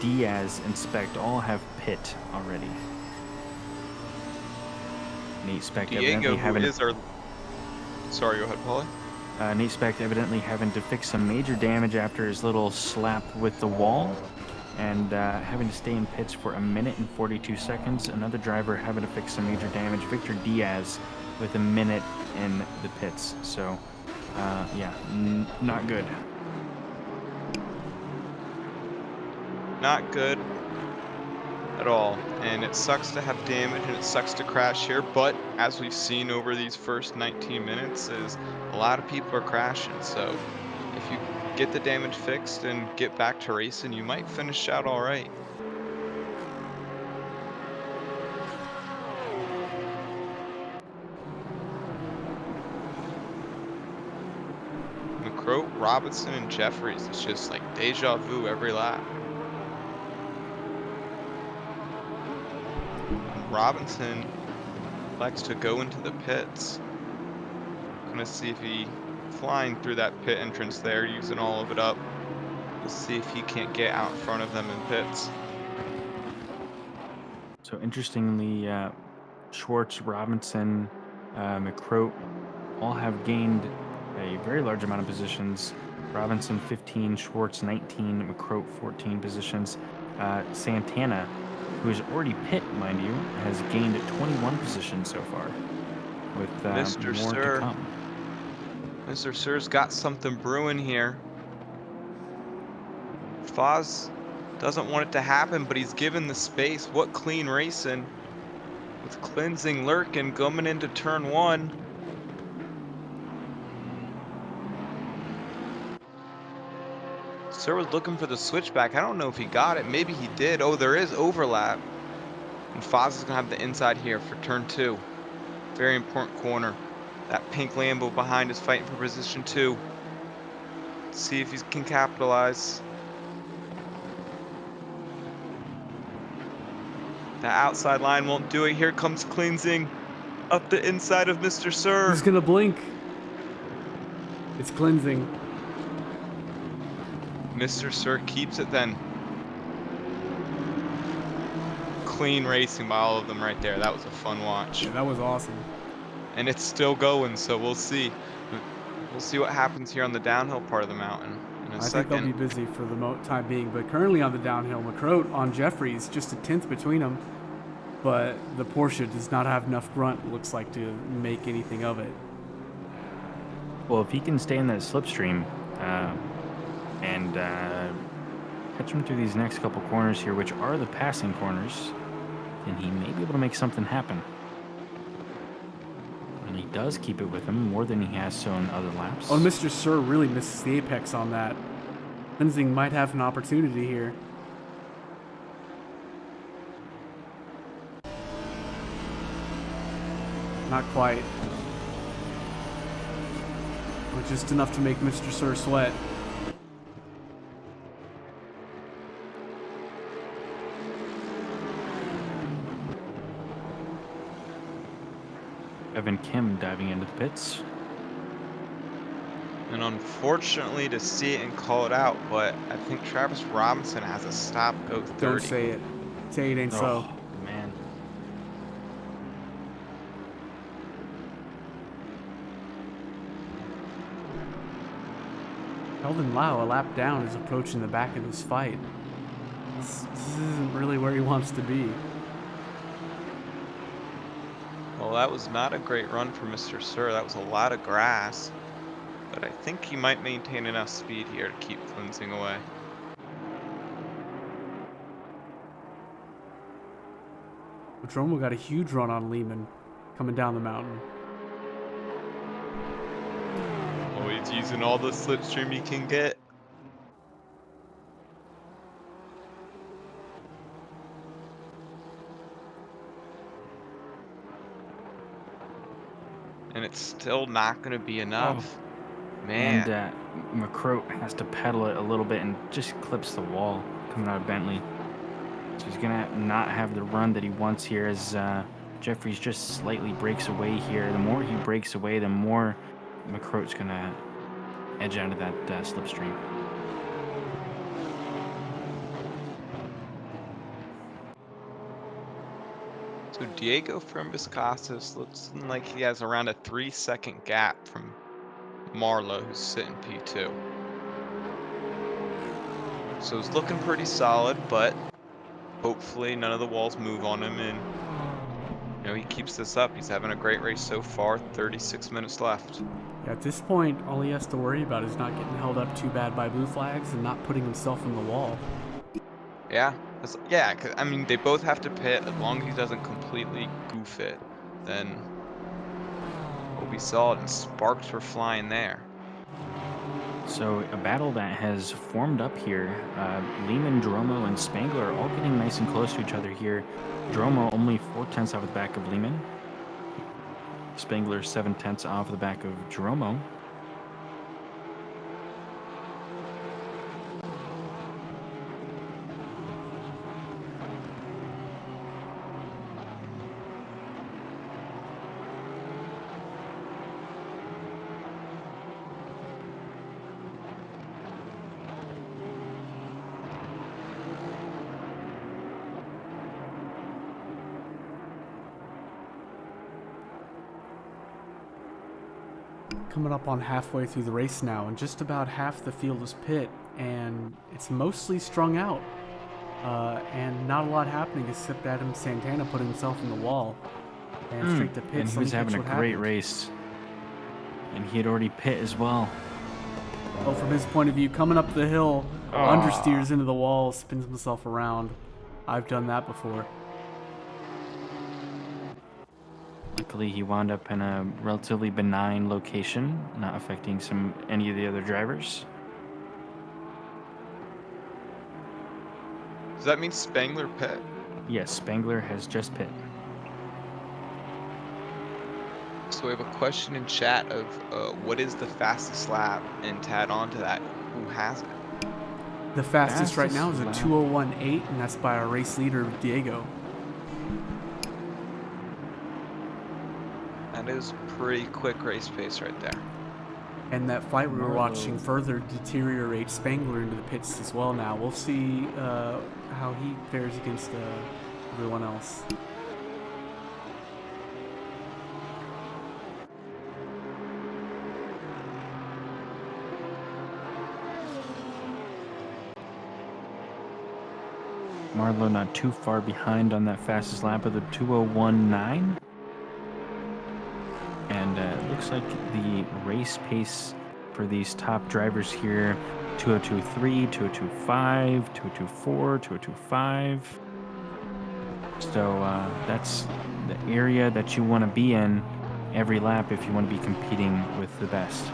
Diaz, and Specht all have pit already. Nate Specht
Diego, who is our... Sorry, go ahead, Paulie.
Nate Specht evidently having to fix some major damage after his little slap with the wall and having to stay in pits for 1 minute and 42 seconds. Another driver having to fix some major damage, Victor Diaz, with 1 minute in the pits. So, yeah, not good.
Not good at all. And it sucks to have damage and it sucks to crash here, but as we've seen over these first 19 minutes is a lot of people are crashing. So if you get the damage fixed and get back to racing, you might finish out all right. McCroat, Robinson, and Jeffries. It's just like deja vu every lap. Robinson likes to go into the pits. Gonna see if he flying through that pit entrance there, using all of it up. Let's see if he can't get out in front of them in pits.
So interestingly, Schwartz, Robinson, McCroat all have gained a very large amount of positions. Robinson 15, Schwartz 19, McCroat 14 positions. Santana, who is already pit, mind you, has gained 21 positions so far, with
Mr.
more
Sir.
to come.
Mr. Sir's got something brewing here. Foz doesn't want it to happen, but he's given the space. What clean racing with Cleansing lurking coming into turn 1. Sir was looking for the switchback. I don't know if he got it. Maybe he did. Oh, there is overlap. And Foz is going to have the inside here for turn 2. Very important corner. That pink Lambo behind is fighting for position 2. Let's see if he can capitalize. The outside line won't do it. Here comes Cleansing up the inside of Mr. Sir.
He's gonna blink. It's Cleansing.
Mr. Sir keeps it then. Clean racing by all of them right there. That was a fun watch.
Yeah, that was awesome.
And it's still going, so we'll see. We'll see what happens here on the downhill part of the mountain in a
I
second.
think they'll be busy for the time being, but currently on the downhill, McCroat on Jeffries, just a 10th between them. But the Porsche does not have enough grunt, looks like, to make anything of it.
Well, if he can stay in that slipstream and catch him through these next couple corners here, which are the passing corners, then he may be able to make something happen. And he does keep it with him more than he has so in other laps.
Oh, Mr. Sir really misses the apex on that. Cleansing might have an opportunity here.
Not quite. But just enough to make Mr. Sir sweat.
Evan Kim diving into the pits.
And unfortunately to see it and call it out, but I think Travis Robinson has a stop go 30.
Don't say it. Say it ain't so.
Man.
Eldon Lau, a lap down, is approaching the back of this fight. This isn't really where he wants to be.
Well, that was not a great run for Mr. Sir. That was a lot of grass. But I think he might maintain enough speed here to keep flinsing away.
Dromo got a huge run on Lehman coming down the mountain.
Oh, he's using all the slipstream he can get. And it's still not going to be enough. Man.
And McCroat has to pedal it a little bit and just clips the wall coming out of Bentley. So he's going to not have the run that he wants here as Jeffries just slightly breaks away here. The more he breaks away, the more McCroat's going to edge out of that slipstream.
So Diego Frumbiscasas looks like he has around a 3-second gap from Marlowe, who's sitting P2. So it's looking pretty solid, but hopefully none of the walls move on him and he keeps this up. He's having a great race so far, 36 minutes left.
Yeah, at this point, all he has to worry about is not getting held up too bad by blue flags and not putting himself in the wall.
Yeah, yeah. 'Cause, I mean, they both have to pit. As long as he doesn't completely goof it, then we'll be solid. And sparks were flying there.
So a battle that has formed up here. Lehman, Dromo, and Spangler are all getting nice and close to each other here. Dromo only 4/10 off the back of Lehman. Spangler 7/10 off the back of Dromo.
Coming up on halfway through the race now, and just about half the field is pit, and it's mostly strung out. And not a lot happening except Adam Santana put himself in the wall and straight to pit.
And he was having a great race. And he had already pit as well.
Oh, from his point of view, coming up the hill, understeers into the wall, spins himself around. I've done that before.
Luckily, he wound up in a relatively benign location, not affecting any of the other drivers.
Does that mean Spangler pit?
Yes, Spangler has just pit.
So we have a question in chat of what is the fastest lap, and to add on to that, who has it?
The fastest right now is a 2:01.8, and that's by our race leader, Diego.
That is pretty quick race pace right there.
And that fight we were watching further deteriorates Spangler into the pits as well now. We'll see how he fares against everyone else.
Marlowe not too far behind on that fastest lap of the 2:01.9. And it looks like the race pace for these top drivers here, 2:02.3, 2:02.5, 2:02.4, 2:02.5. So that's the area that you want to be in every lap if you want to be competing with the best.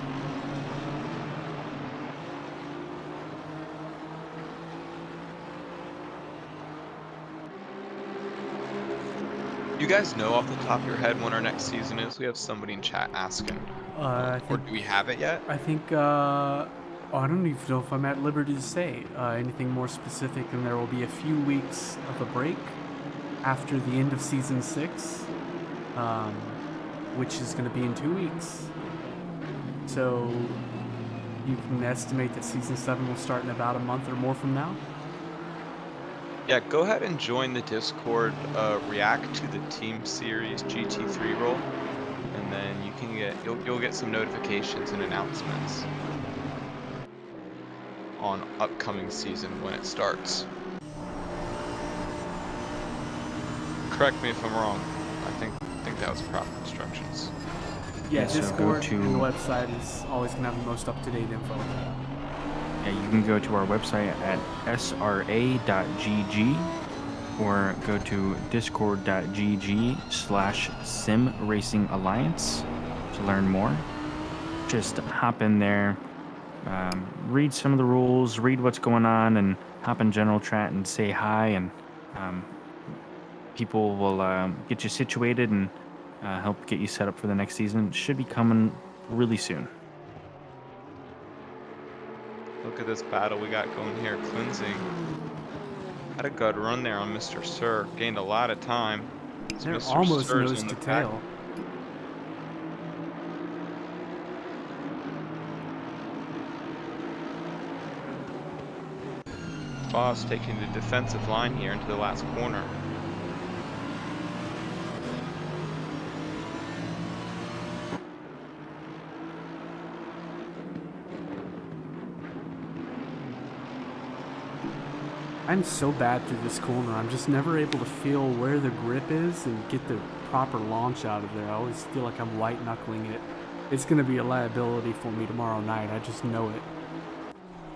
You guys know off the top of your head when our next season is? We have somebody in chat asking.
I
Or
think
do we have it yet?
I think I don't even know if I'm at liberty to say anything more specific, and there will be a few weeks of a break after the end of season 6, which is going to be in 2 weeks. So you can estimate that season 7 will start in about a month or more from now.
Yeah, go ahead and join the Discord. React to the Team Series GT3 role, and then you can you'll get some notifications and announcements on upcoming season when it starts. Correct me if I'm wrong. I think that was proper instructions.
Yeah,
so go
Discord
to-
and the website is always going to have the most up-to-date info.
Yeah, you can go to our website at sra.gg or go to discord.gg/simracingalliance to learn more. Just hop in there, read some of the rules, read what's going on, and hop in general chat and say hi, and people will get you situated and help get you set up for the next season. It should be coming really soon.
Look at this battle we got going here. Cleansing. Had a good run there on Mr. Sir. Gained a lot of time.
They're
Mr.
almost
Sir's
nose
on
to
the back.
tail.
Foss taking the defensive line here into the last corner.
I'm so bad through this corner. I'm just never able to feel where the grip is and get the proper launch out of there. I always feel like I'm white knuckling it. It's going to be a liability for me tomorrow night. I just know it.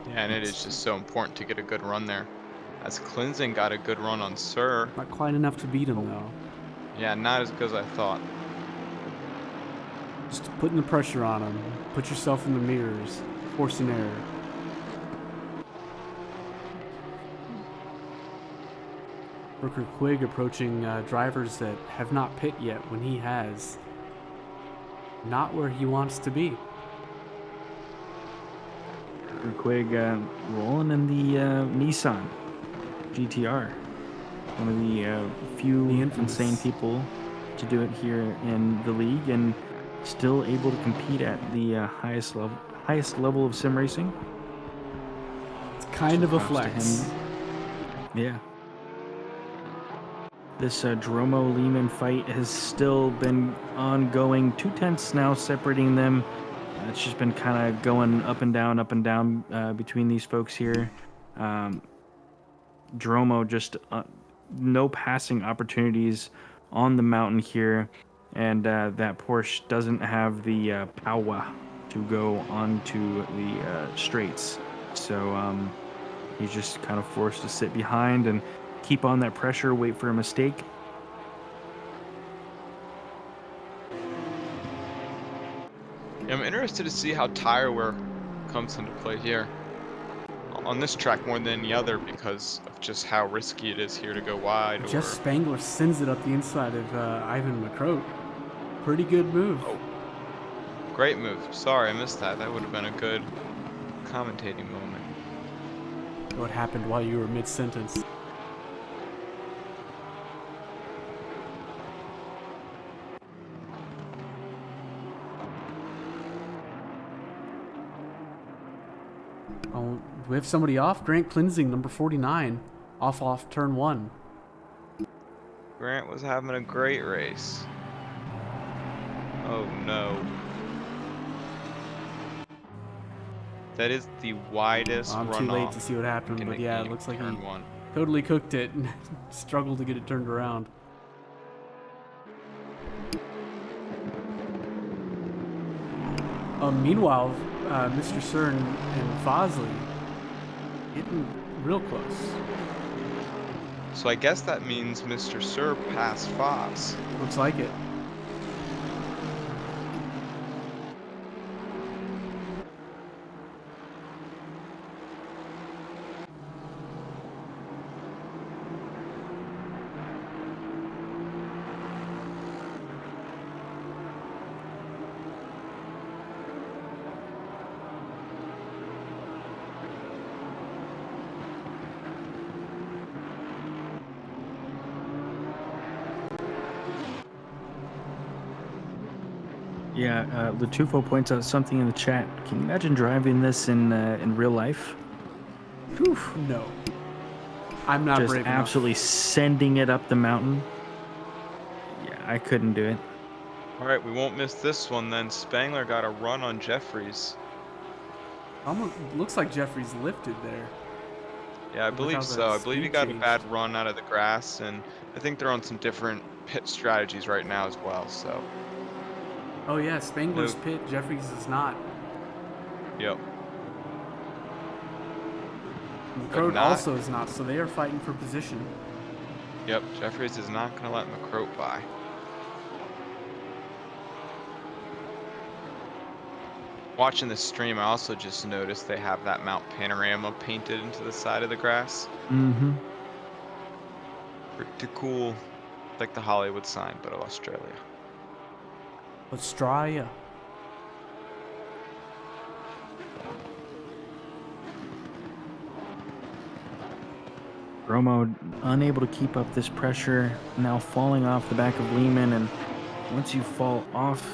Yeah, and it is just so important to get a good run there. As Cleansing got a good run on Sir.
Not quite enough to beat him though.
Yeah, not as good as I thought.
Just putting the pressure on him. Put yourself in the mirrors. Force an error. Brooker Quigg approaching drivers that have not pit yet when he has. Not where he wants to be.
Quig rolling in the Nissan GTR. One of the few
The infamous.
insane people to do it here in the league, and still able to compete at the highest level of sim racing.
It's kind of a
Props to
flex.
him. Yeah. This Dromo Lehman fight has still been ongoing. 2 tenths now separating them. It's just been kind of going up and down between these folks here. Dromo just no passing opportunities on the mountain here, and that Porsche doesn't have the power to go onto the straights. So he's just kind of forced to sit behind and keep on that pressure, wait for a mistake.
Yeah, I'm interested to see how tire wear comes into play here. On this track more than any other because of just how risky it is here to go wide.
Jeff Spangler sends it up the inside of Ivan McCroat. Pretty good move.
Oh, great move. Sorry, I missed that. That would have been a good commentating moment.
What happened while you were mid-sentence? Oh, we have somebody off. Grant Cleansing, number 49, off turn 1.
Grant was having a great race. Oh no. That is the widest
I'm
runoff
too late to see what happened,
in
but
the
yeah, it
game,
looks like
turn
he
1.
totally cooked it and struggled to get it turned around. Meanwhile, Mr. Cern and Fosley getting real close.
So I guess that means Mr. Sir passed Foss.
Looks like it.
Yeah, Latufo points out something in the chat. Can you imagine driving this in real life? Whew.
No. I'm not
Just
brave
absolutely
enough.
sending it up the mountain. Yeah, I couldn't do it.
All right, we won't miss this one then. Spangler got a run on Jeffries.
Almost looks like Jeffrey's lifted there.
Yeah, I
With how
believe
the
so. I believe he
speed
got a bad
changed.
run out of the grass, and I think they're on some different pit strategies right now as well. So,
Oh yeah, Spangler's
no,
pit, Jeffrey's is not.
yep.
And
But
Croat
not,
also is not, so they are fighting for position.
yep. Jeffries is not going to let McCroat by. Watching the stream, I also just noticed they have that Mount Panorama painted into the side of the grass.
Mm-hmm.
Pretty cool. Like the Hollywood sign, but of Australia.
Australia.
Romo unable to keep up this pressure, now falling off the back of Lehman, and once you fall off,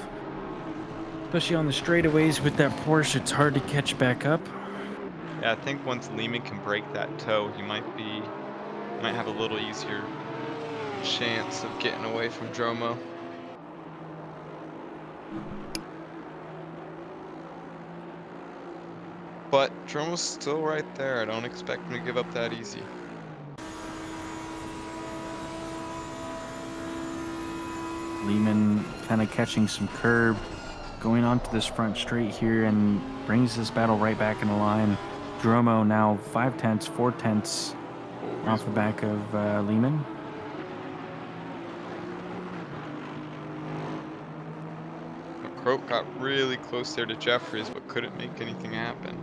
especially on the straightaways with that Porsche, it's hard to catch back up.
Yeah, I think once Lehman can break that toe, he might have a little easier chance of getting away from Dromo. But Dromo's still right there. I don't expect him to give up that easy.
Lehman kind of catching some curb, going onto this front straight here, and brings this battle right back in the line. Dromo now 5/10, 4/10 off the back of Lehman.
McCroat got really close there to Jeffries, but couldn't make anything happen.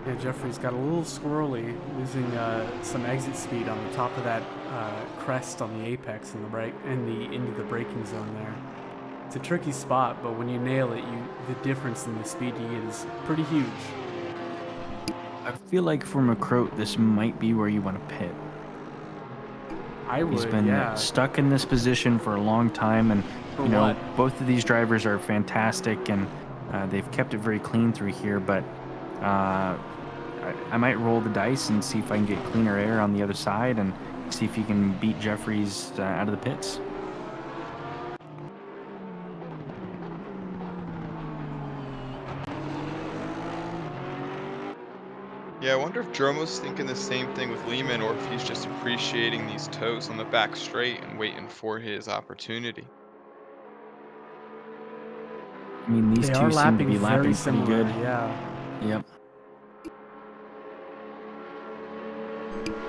Yeah, Jeffrey's got a little squirrely, losing some exit speed on the top of that crest on the apex and into the braking zone there. It's a tricky spot, but when you nail it, the difference in the speed you get is pretty huge.
I feel like for McCroat, this might be where you want to pit.
I would,
He's been
yeah.
stuck in this position for a long time, and
For what?
both of these drivers are fantastic, and they've kept it very clean through here. But I might roll the dice and see if I can get cleaner air on the other side, and see if you can beat Jeffries out of the pits.
Yeah, I wonder if Dromo's thinking the same thing with Lehman, or if he's just appreciating these toes on the back straight and waiting for his opportunity.
I mean, these
They
two
are
seem to be
very
lapping pretty
similar,
good.
yeah.
Yep.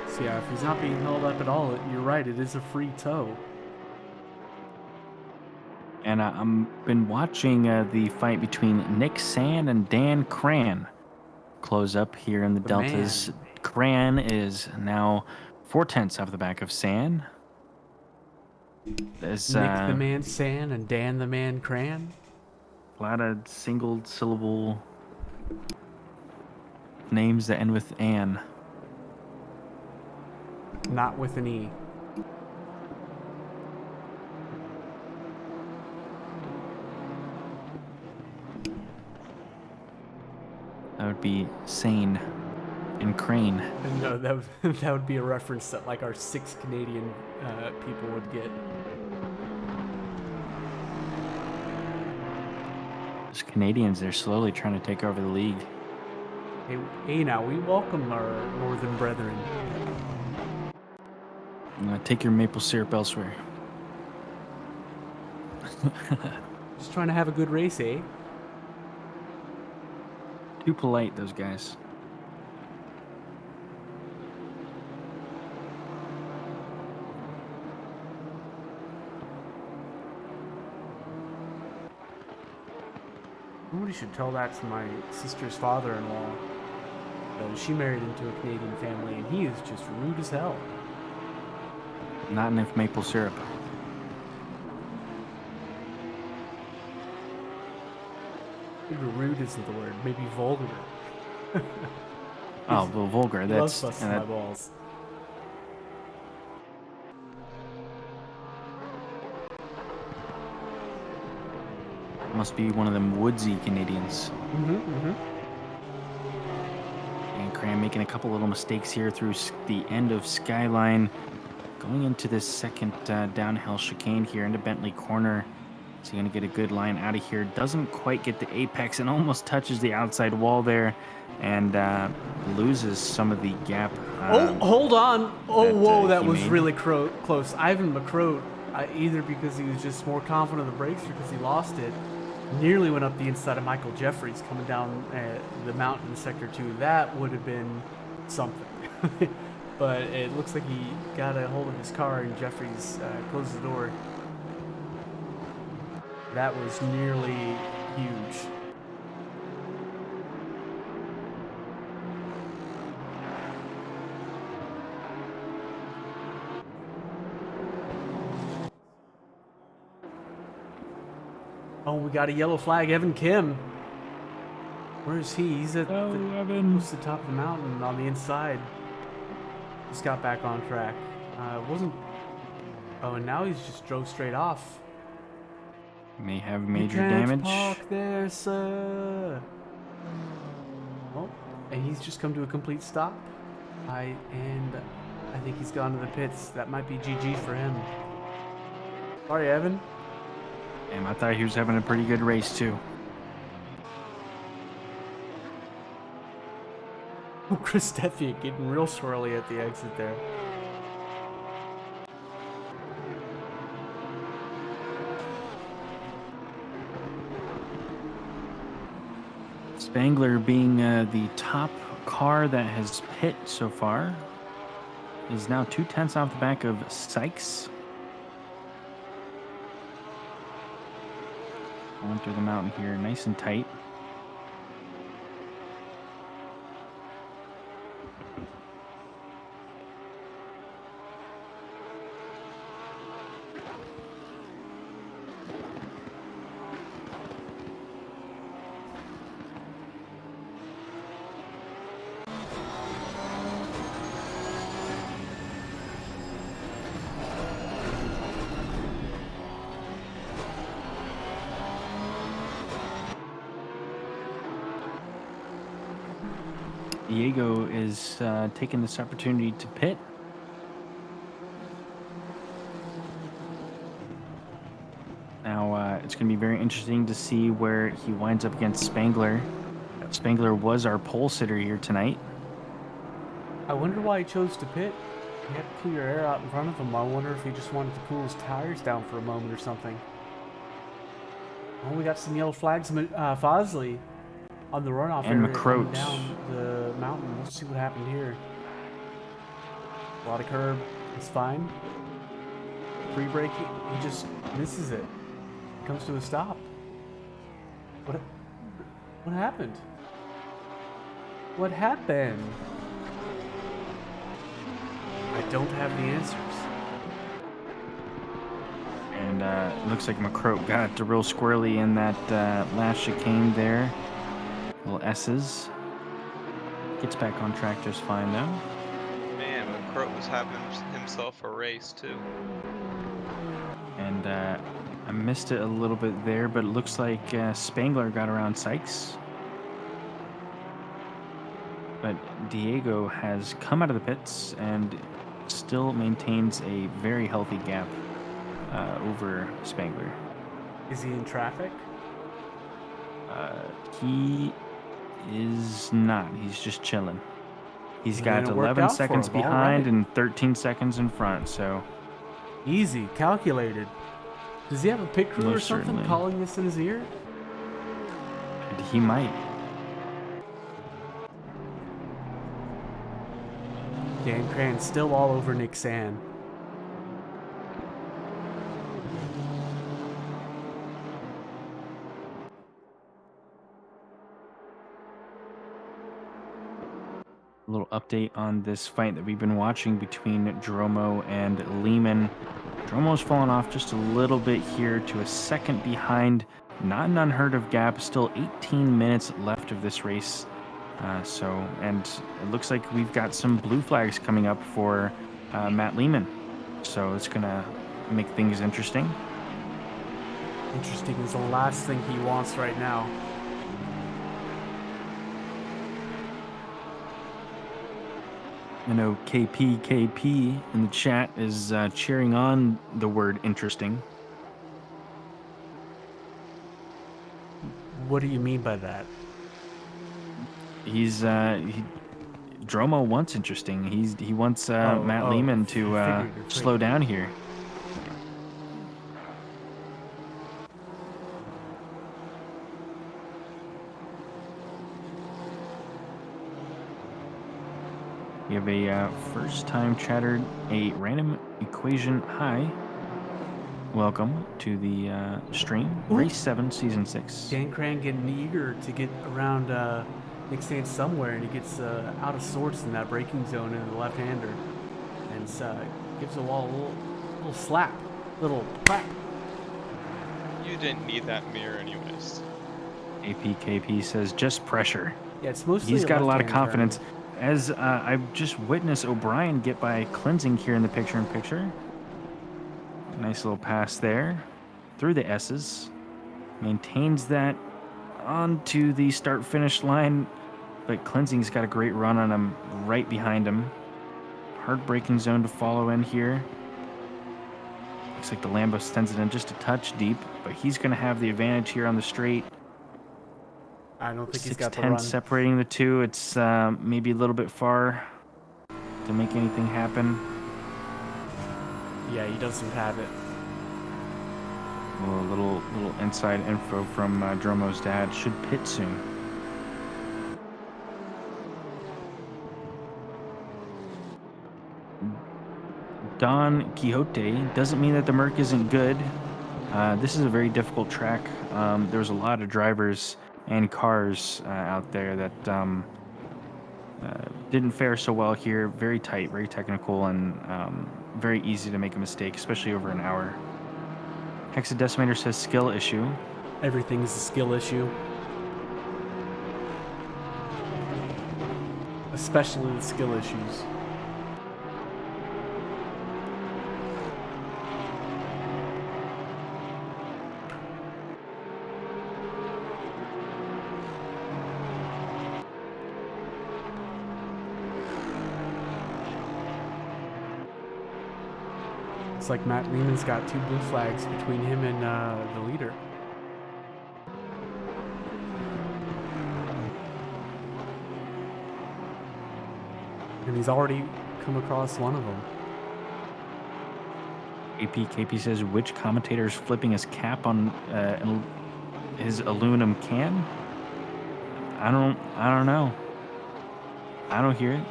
So yeah, if he's not being held up at all, you're right, it is a free toe.
And I've been watching the fight between Nick San and Dan Cran close up here in the Deltas.
Man.
Cran is now 4/10 off the back of San. There's
Nick the Man San and Dan the Man Cran.
a lot of single syllable names that end with "an."
Not with an E.
That would be Sane and Crane.
No, that would be a reference that like our 6 Canadian people would get.
Those Canadians, they're slowly trying to take over the league.
Hey now, we welcome our northern brethren.
Take your maple syrup elsewhere.
Just trying to have a good race, eh?
Too polite, those guys.
Somebody should tell that to my sister's father-in-law. She married into a Canadian family, and he is just rude as hell.
Not enough maple syrup.
Maybe rude isn't the word. Maybe vulgar.
Oh, well, vulgar.
He loves busting my balls.
Must be one of them woodsy Canadians.
Mm-hmm.
And Cram making a couple little mistakes here through the end of Skyline. Going into this second downhill chicane here into Bentley Corner. Is he going to get a good line out of here? Doesn't quite get the apex and almost touches the outside wall there and loses some of the gap.
Hold on. Oh, whoa, that
he
was
made.
really close. Ivan McCroat, either because he was just more confident of the brakes or because he lost it, nearly went up the inside of Michael Jeffries coming down the mountain in Sector 2. That would have been something. But it looks like he got a hold of his car and Jeffries closed the door. That was nearly huge. Oh, we got a yellow flag. Evan Kim. Where is he? He's at close to the top of the mountain on the inside. Just got back on track. Wasn't. Oh, and now he's just drove straight off.
May have major
You can't
damage.
park there, sir. Well, and he's just come to a complete stop. I think he's gone to the pits. That might be GG for him. Sorry, Evan.
Damn, I thought he was having a pretty good race too.
Oh, Chris Steffiak getting real swirly at the exit there.
Spangler being the top car that has pit so far is now 2/10 off the back of Sykes. Going through the mountain here, nice and tight. Diego is taking this opportunity to pit. Now, it's going to be very interesting to see where he winds up against Spangler. Spangler was our pole sitter here tonight.
I wonder why he chose to pit. He had clear air out in front of him. I wonder if he just wanted to cool his tires down for a moment or something. Oh, we got some yellow flags. Fosley on the runoff
And
area coming
McCroat.
down the mountain. Let's see what happened here. A lot of curb. It's fine. Free braking. He just misses it. Comes to a stop. What happened? What happened? I don't have the answers.
And it looks like McCroat got real squirrely in that last chicane there. Little S's. Gets back on track just fine now.
Man, McCroat was having himself a race too.
And I missed it a little bit there, but it looks like Spangler got around Sykes. But Diego has come out of the pits and still maintains a very healthy gap over Spangler.
Is he in traffic?
He is not. He's just chilling. He's
Well,
got
then it worked
11
out for
seconds
him. All
behind
right.
and 13 seconds in front, so
Easy, calculated. Does he have a pit crew or
Most
something
certainly.
calling this in his ear?
he might.
Dan Cran still all over Nick Sand.
A little update on this fight that we've been watching between Dromo and Lehman. Dromo's fallen off just a little bit here to a second behind. Not an unheard of gap. Still 18 minutes left of this race. And it looks like we've got some blue flags coming up for Matt Lehman. So it's going to make things interesting.
Interesting is the last thing he wants right now.
I know KP in the chat is cheering on the word interesting.
What do you mean by that?
Dromo wants interesting. He wants Matt Lehman to slow down here. We have a first-time chatter, a random equation. Hi, welcome to the stream.
Ooh.
Race 7, Season 6.
Dan Cran getting eager to get around Nick Sand somewhere, and he gets out of sorts in that braking zone in the left-hander, and gives the wall a little slap, little clap.
You didn't need that mirror anyways.
APKP says just pressure.
Yeah, it's mostly
He's got a lot of
left-hand
confidence.
turn.
As I've just witnessed O'Brien get by Cleansing here in the picture-in-picture. Nice little pass there through the S's. Maintains that onto the start-finish line, but Cleansing's got a great run on him right behind him. Hard braking zone to follow in here. Looks like the Lambo sends it in just a touch deep, but he's going to have the advantage here on the straight.
I don't think he's got the
6'10"
run.
separating the two. It's maybe a little bit far to make anything happen.
Yeah, he doesn't have it.
A little inside info from Dromo's dad. Should pit soon. Don Quixote doesn't mean that the Merc isn't good. This is a very difficult track. There's a lot of drivers and cars out there that didn't fare so well here. Very tight, very technical, and very easy to make a mistake, especially over an hour. Hexadecimator says skill issue.
Everything's a skill issue. Especially the skill issues. It's like Matt Lehman's got 2 blue flags between him and the leader. And he's already come across one of them.
APKP says, which commentator is flipping his cap on his aluminum can? I don't know. I don't hear it.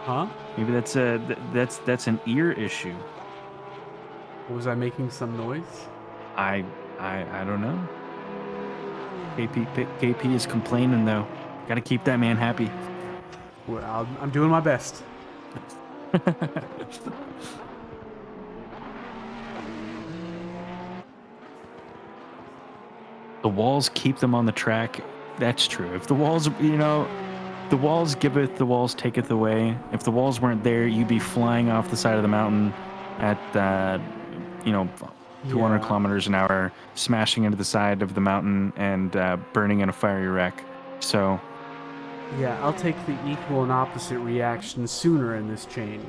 Huh?
Maybe that's an ear issue.
Was I making some noise?
I don't know. KP is complaining though. Got to keep that man happy.
Well, I'm doing my best.
The walls keep them on the track. That's true. If the walls, the walls giveth, the walls taketh away. If the walls weren't there, you'd be flying off the side of the mountain at 200 kilometers an hour, smashing into the side of the mountain and burning in a fiery wreck. So
yeah, I'll take the equal and opposite reaction sooner in this chain.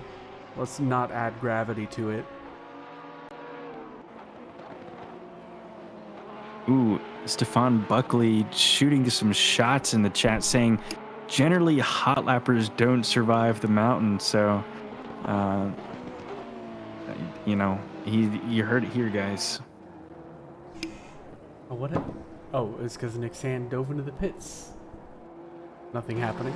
Let's not add gravity to it.
Ooh, Stefan Buckley shooting some shots in the chat saying generally hot lappers don't survive the mountain. So, you heard it here, guys.
Oh, what? It's because Nick Sand dove into the pits. Nothing happening.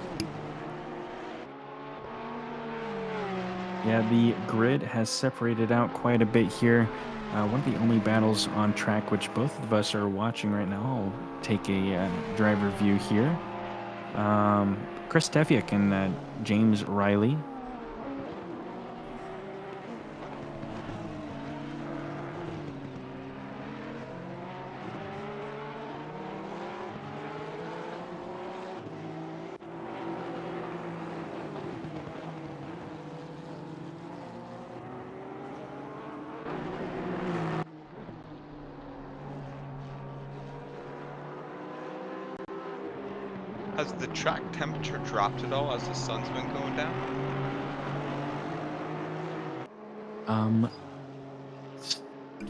Yeah, the grid has separated out quite a bit here. One of the only battles on track which both of us are watching right now. I'll take a driver view here. Chris Tefiak and James Riley.
Has the track temperature dropped at all as the sun's been going down?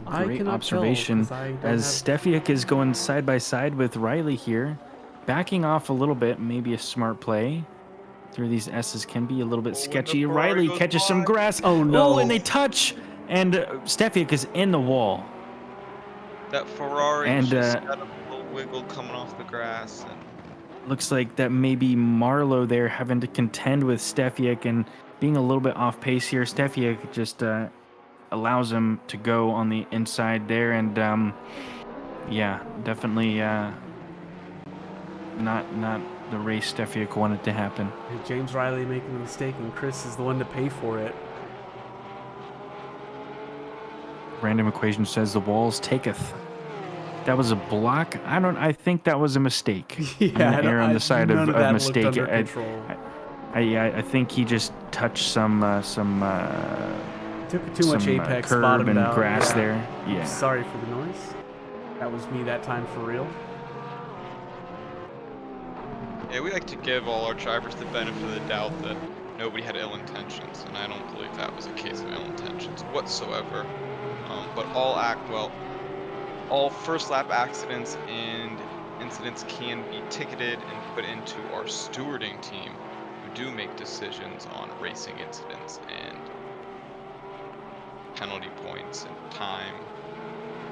I
Great
cannot
observation.
tell, 'cause I don't
As
have-
Stefiak is going side by side with Riley here, backing off a little bit, maybe a smart play. Through these S's can be a little bit
Oh, and the
sketchy.
Ferrari
Riley
goes
catches some
by.
grass.
Oh, no.
and they touch, and Stefiak is in the wall.
That Ferrari
And,
just got a little wiggle coming off the grass, and
Looks like that maybe Marlowe there having to contend with Stefiak and being a little bit off pace here. Stefiak just allows him to go on the inside there, and yeah, definitely not the race Stefiak wanted to happen.
And James Riley making the mistake, and Chris is the one to pay for it.
Random equation says the walls taketh. That was a block. I think that was a mistake. I'm gonna err on the side
none
of
that
mistake.
looked under control.
I think he just touched some
Took too much
some,
apex,
curb
bottomed
and
out.
grass
yeah.
there. Yeah.
Sorry for the noise. That was me that time for real.
yeah, we like to give all our drivers the benefit of the doubt that nobody had ill intentions, and I don't believe that was a case of ill intentions whatsoever. But all first lap accidents and incidents can be ticketed and put into our stewarding team, who do make decisions on racing incidents and penalty points and time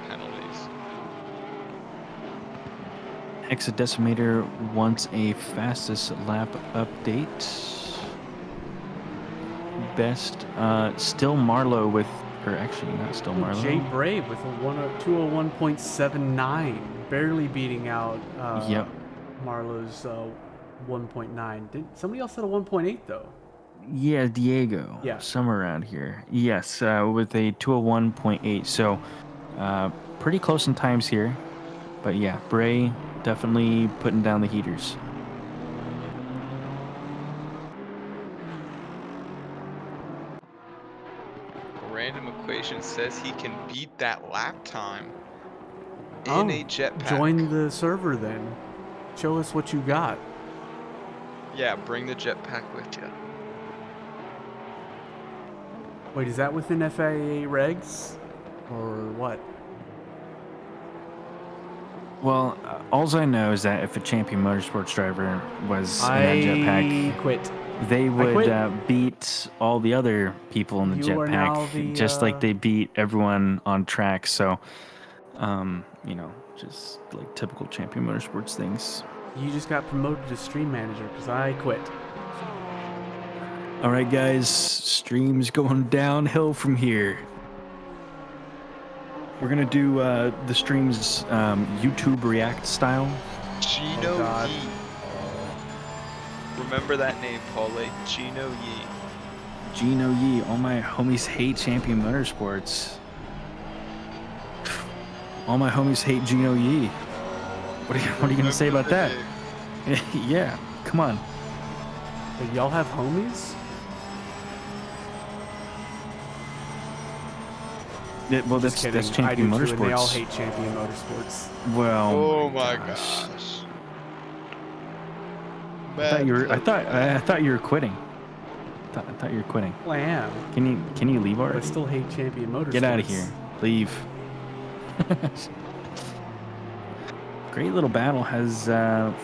penalties.
Hexadecimator wants a fastest lap update. Best, still Marlowe with, or actually not still Marlowe.
Jay Brave with a 201.79, barely beating out
Yep.
Marlowe's 1.9. Did somebody else had a 1.8 though?
Yeah, Diego.
Yeah.
Somewhere around here. Yes, with a 201.8. So, pretty close in times here. But yeah, Bray definitely putting down the heaters.
Random equation says he can beat that lap time
Oh,
in a jetpack.
join the server then. Show us what you got.
Yeah, bring the jetpack with you.
Wait, is that within FIA regs? Or what?
Well, all I know is that if a champion motorsports driver was in that
I
jetpack,
quit.
they would
quit.
beat all the other people in the
You are now
jetpack,
the,
just like they beat everyone on track. So, just like typical champion motorsports things.
You just got promoted to stream manager because I quit.
All right, guys, stream's going downhill from here. We're gonna do the stream's YouTube React style.
Gino
God.
Yee. Remember that name, Paulie. Gino Yee.
Gino Yee, all my homies hate Champion Motorsports. All my homies hate Gino Yee. What are you gonna say about that? Yeah, come on.
Wait, y'all have homies?
Well,
Just
that's
kidding. I do
Champion
too,
Motorsports.
and they all hate Champion Motorsports.
Well,
Oh my gosh.
I thought you were quitting. I thought you were quitting.
Well, I am.
Can you leave
But I
already?
still hate Champion Motorsports.
Get out of here. Leave. Great little battle has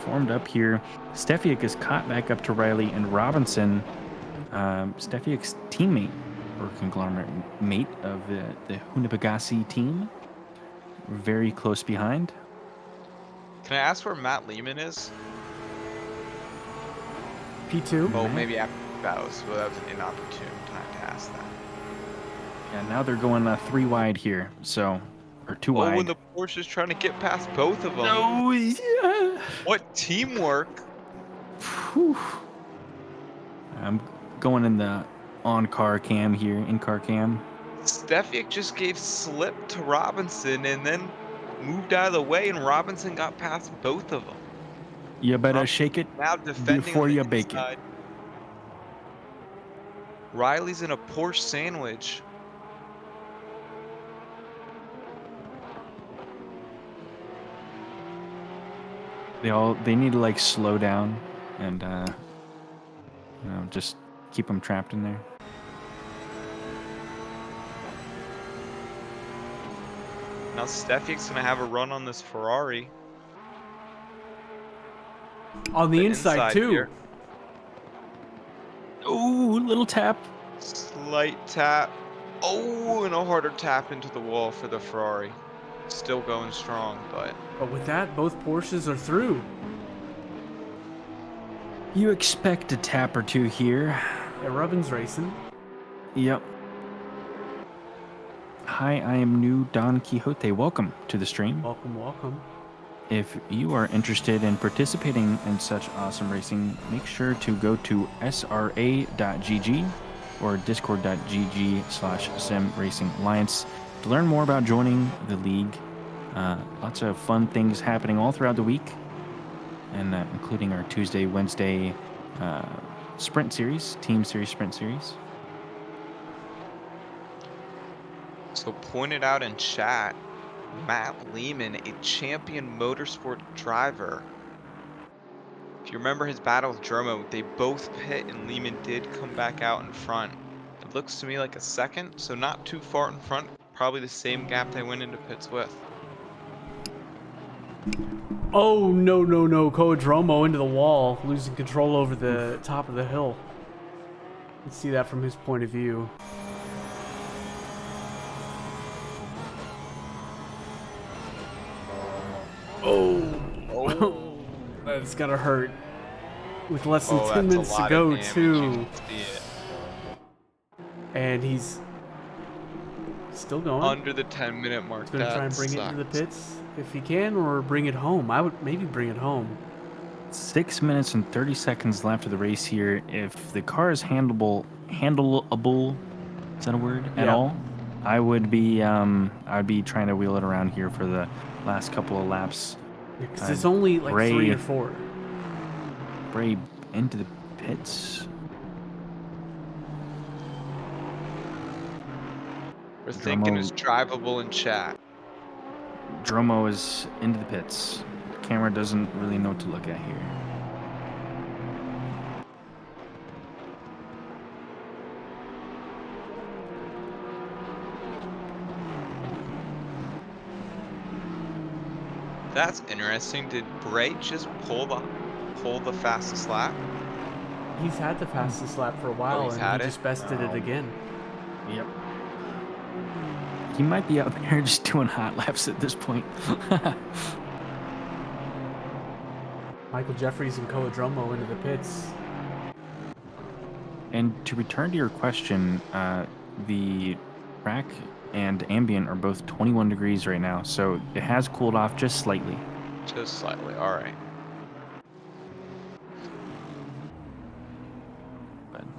formed up here. Stefiak is caught back up to Riley, and Robinson, Stefiak's teammate or conglomerate mate of the Hunabagasi team, very close behind.
Can I ask where Matt Lehman is?
P2?
Oh, maybe after Bathurst. Well, that was an inopportune time to ask that.
Yeah, now they're going 3 wide here, so or 2
Oh,
wide.
when the Porsche's trying to get past both of them.
No, yeah.
What teamwork?
Whew. I'm going in the in-car cam.
Stefiak just gave slip to Robinson and then moved out of the way, and Robinson got past both of them.
You better shake it
Now defending
before
on the
you bake
inside.
it.
Riley's in a Porsche sandwich.
They need to like slow down and just keep them trapped in there.
Now Stefik's gonna have a run on this Ferrari.
On the inside too.
Here.
Ooh, little tap.
Slight tap. Oh, and a harder tap into the wall for the Ferrari. Still going strong, but
with that, both Porsches are through.
You expect a tap or two here.
Yeah, Rubbin's racing.
Yep. Hi, I am new Don Quixote. Welcome to the stream.
Welcome, welcome.
If you are interested in participating in such awesome racing, make sure to go to sra.gg or discord.gg/Sim Racing Alliance to learn more about joining the league. Lots of fun things happening all throughout the week, and including our Tuesday, Wednesday sprint series, team series, sprint series.
so pointed out in chat, Matt Lehman, a champion motorsport driver. If you remember his battle with Dromo, they both pit and Lehman did come back out in front. It looks to me like a second, so not too far in front. Probably the same gap they went into pits with.
Oh, no. Koadromo into the wall, losing control over the top of the hill. Let's see that from his point of view. Oh. That's gotta hurt. With less than 10 minutes to go, too. And he's still going.
Under the 10-minute mark.
He's gonna try and bring it into the pits if he can, or bring it home. I would maybe bring it home.
6 minutes and 30 seconds left of the race here. If the car is handleable, is that a word? At all? I would be trying to wheel it around here for the last couple of laps.
Because it's only like 3 or 4.
Bray into the pits.
We're thinking it's drivable in chat.
Dromo is into the pits. The camera doesn't really know what to look at here.
That's interesting. Did Bray just pull the fastest lap?
He's had the fastest lap for a while,
he's
and
had
he
it?
just bested it again.
Yep. He might be out there just doing hot laps at this point.
Michael Jeffries and Koadromo into the pits.
And to return to your question, the track and ambient are both 21 degrees right now, so it has cooled off just slightly.
Just slightly, alright.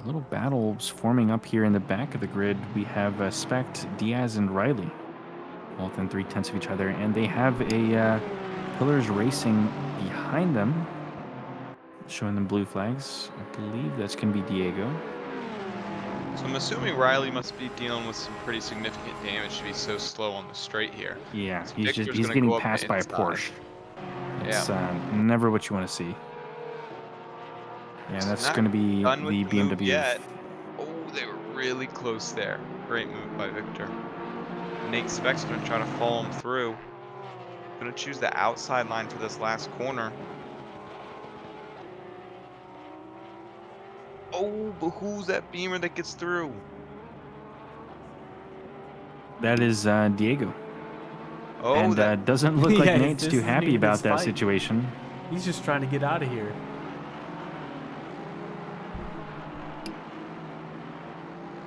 Little battles forming up here in the back of the grid. We have Spect, Diaz, and Riley, both in 3/10 of each other, and they have a Pillars Racing behind them, showing them blue flags. I believe that's going to be Diego.
So I'm assuming Riley must be dealing with some pretty significant damage to be so slow on the straight here.
Yeah,
So
he's
Victor's gonna
getting
go up
passed
the
by a
inside.
Porsche. It's never what you want to see. Yeah,
So
that's
not
going to be
done
the
with the move
BMW.
yet. Oh, they were really close there. Great move by Victor. Nate Speck's gonna try to follow him through. Gonna choose the outside line for this last corner. Oh, but who's that Beamer that gets through?
That is Diego.
Oh,
and
that
doesn't look like
Yeah,
Nate's
this
too
isn't
happy
even
about
his
that
fight.
situation.
He's just trying to get out of here.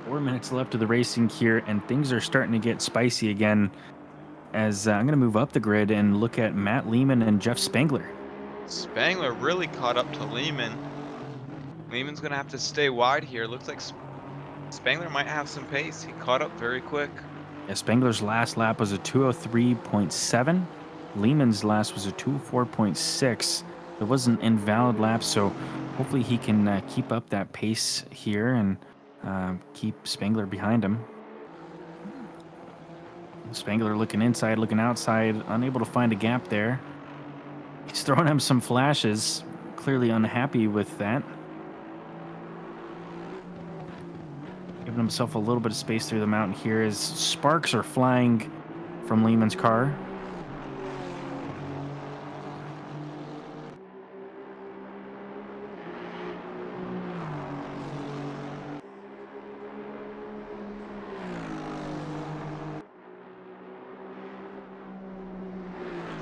Four minutes left of the racing here, and things are starting to get spicy again. As I'm going to move up the grid and look at Matt Lehman and Jeff Spangler.
Spangler really caught up to Lehman. Lehman's gonna have to stay wide here. Looks like Spangler might have some pace. He caught up very quick.
Yeah, Spangler's last lap was a 2:03.7. Lehman's last was a 2:04.6. It was an invalid lap, so hopefully he can keep up that pace here and keep Spangler behind him. Spangler looking inside, looking outside, unable to find a gap there. He's throwing him some flashes. Clearly unhappy with that. Giving himself a little bit of space through the mountain here as sparks are flying from Lehman's car.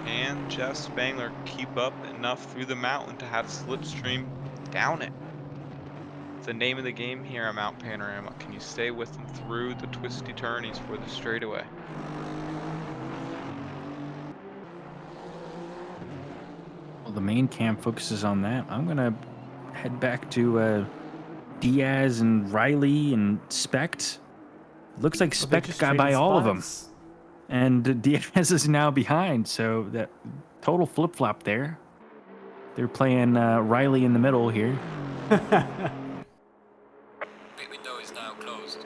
Can Jeff Spangler keep up enough through the mountain to have Slipstream down it? It's the name of the game here at Mount Panorama. Can you stay with him through the twisty turnies for the straightaway?
Well, the main cam focuses on that. I'm going to head back to Diaz and Riley and Specht. Looks like
Oh, they
Specht
just
got by
traded
all of them.
spots.
And Diaz is now behind, so that total flip-flop there. They're playing Riley in the middle here.
Pit window is now closed.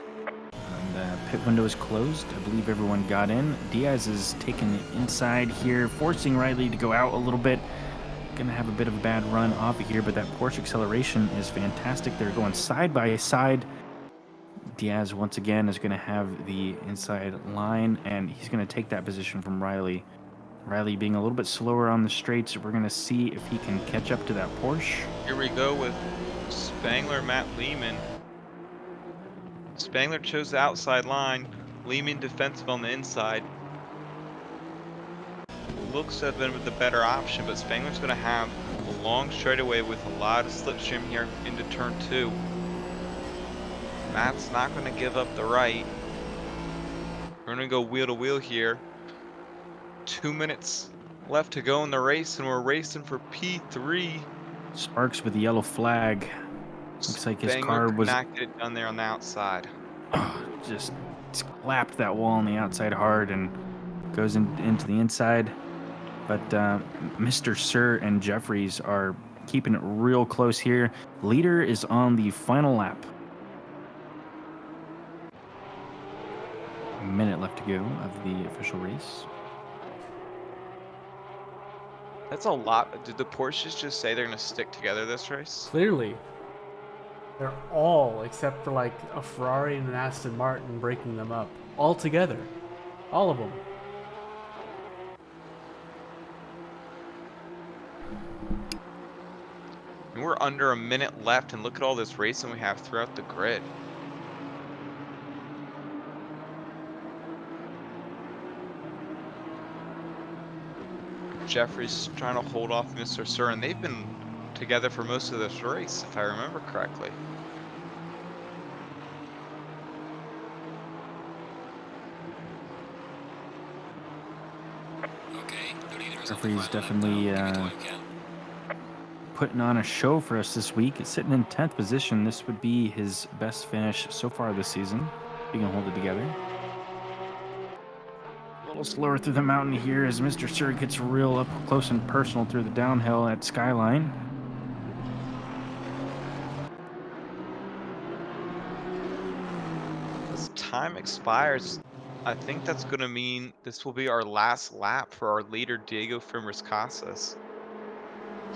And pit window is closed. I believe everyone got in. Diaz is taking it inside here, forcing Riley to go out a little bit. Gonna have a bit of a bad run off of here, but that Porsche acceleration is fantastic. They're going side by side. Diaz once again is gonna have the inside line, and he's gonna take that position from Riley. Riley being a little bit slower on the straights. We're gonna see if he can catch up to that Porsche.
Here we go with Spangler, Matt Lehman. Spangler chose the outside line, Lehman defensive on the inside. Looks to have been the better option, but Spangler's going to have a long straightaway with a lot of slipstream here into turn 2. Matt's not going to give up the right. We're going to go wheel to wheel here. 2 minutes left to go in the race, and we're racing for P3.
Sparks with the yellow flag. Looks like his car was
not get it done there on the outside.
just slapped that wall on the outside hard and goes into the inside. But Mr. Sir and Jeffries are keeping it real close here. Leader is on the final lap. A minute left to go of the official race.
That's a lot. Did the Porsches just say they're going to stick together this race?
Clearly. They're all, except for like a Ferrari and an Aston Martin, breaking them up. All together. All of them.
And we're under a minute left, and look at all this racing we have throughout the grid. Jeffrey's trying to hold off Mr. Sir, and they've been together for most of this race, if I remember correctly.
Okay, the leader is
Jeffries definitely putting on a show for us this week. It's sitting in 10th position. This would be his best finish so far this season. He can hold it together. A little slower through the mountain here as Mr. Sir gets real up close and personal through the downhill at Skyline.
As time expires, I think that's going to mean this will be our last lap for our leader, Diego Fimers Casas.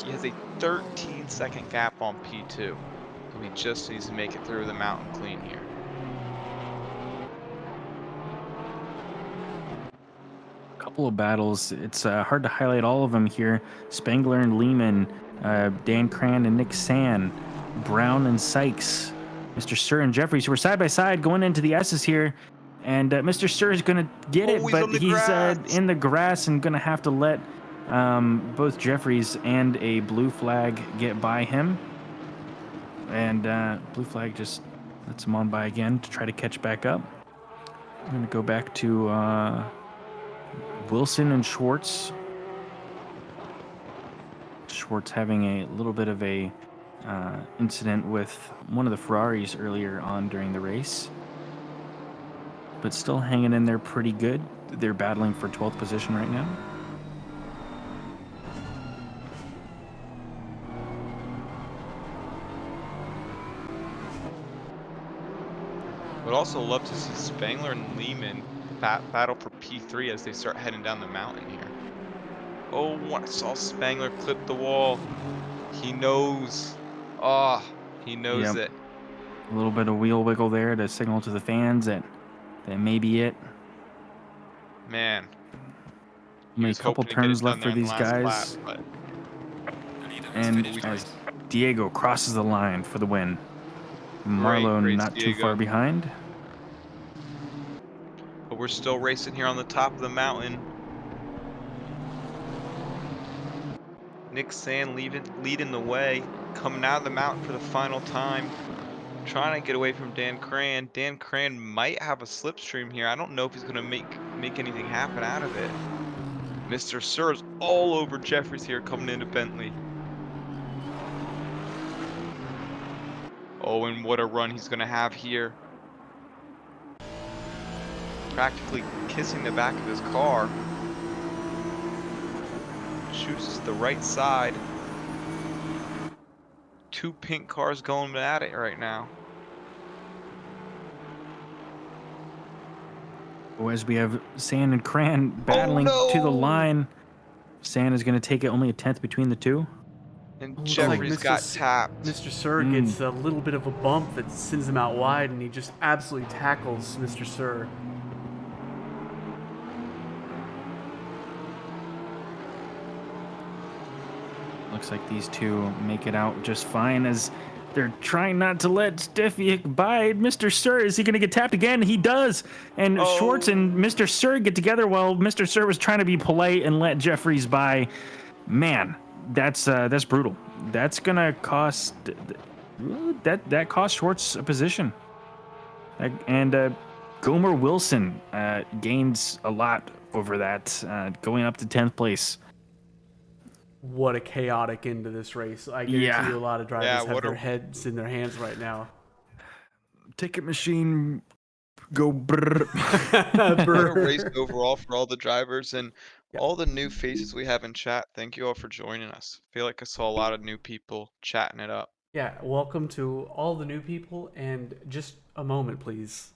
He has a 13-second gap on P2, so he just needs to make it through the mountain clean here.
Couple of battles. It's hard to highlight all of them here. Spangler and Lehman, Dan Cran and Nick San, Brown and Sykes, Mr. Sir and Jeffries, who are side by side going into the S's here. And Mr. Sir is going to get it, but he's in the grass and going to have to let both Jeffries and a blue flag get by him. And blue flag just lets him on by again to try to catch back up. I'm going to go back to Wilson and Schwartz. Schwartz having a little bit of a incident with one of the Ferraris earlier on during the race, but still hanging in there pretty good. They're battling for 12th position right now.
Would also love to see Spangler and Lehman battle for P3 as they start heading down the mountain here. Oh, I saw Spangler clip the wall. He knows. Ah, he knows
Yep.
it.
A little bit of wheel wiggle there to signal to the fans that that may be it.
Man, he
Only a
was
couple
hoping to get
turns
it done
left
there
for
in the
these
last lap,
guys.
but
The leader has
And
finished
as
race.
Diego crosses the line for the win,
great
Marlowe
race,
not too far
Diego.
behind.
But we're still racing here on the top of the mountain. Nick Sand leading the way, coming out of the mountain for the final time, trying to get away from Dan Cran. Dan Cran might have a slipstream here. I don't know if he's gonna make anything happen out of it. Mr. Sir's all over Jeffries here coming into Bentley. Oh, and what a run he's gonna have here. Practically kissing the back of his car. Chooses the right side. Two pink cars going at it right now.
Oh, as we have Sand and Cran battling to the
no!
line. Sand is going to take it only a tenth between the two.
And
Looks like
Jeffries got tapped.
Mr. Sir gets a little bit of a bump that sends him out wide, and he just absolutely tackles Mr. Sir.
Looks like these two make it out just fine as they're trying not to let Steffiak bide. Mr. Sir, is he going to get tapped again? He does. And Schwartz and Mr. Sir get together while Mr. Sir was trying to be polite and let Jeffries by. Man, that's brutal. That's going to cost that cost Schwartz a position. And Gomer Wilson gains a lot over that, going up to 10th place.
What a chaotic end to this race. I guarantee you a lot of drivers have
what
their
a-
heads in their hands right now.
Ticket machine go brrr.
What a race overall for all the drivers and
Yeah.
all the new faces we have in chat. Thank you all for joining us. I feel like I saw a lot of new people chatting it up.
Yeah, welcome to all the new people, and just a moment, please.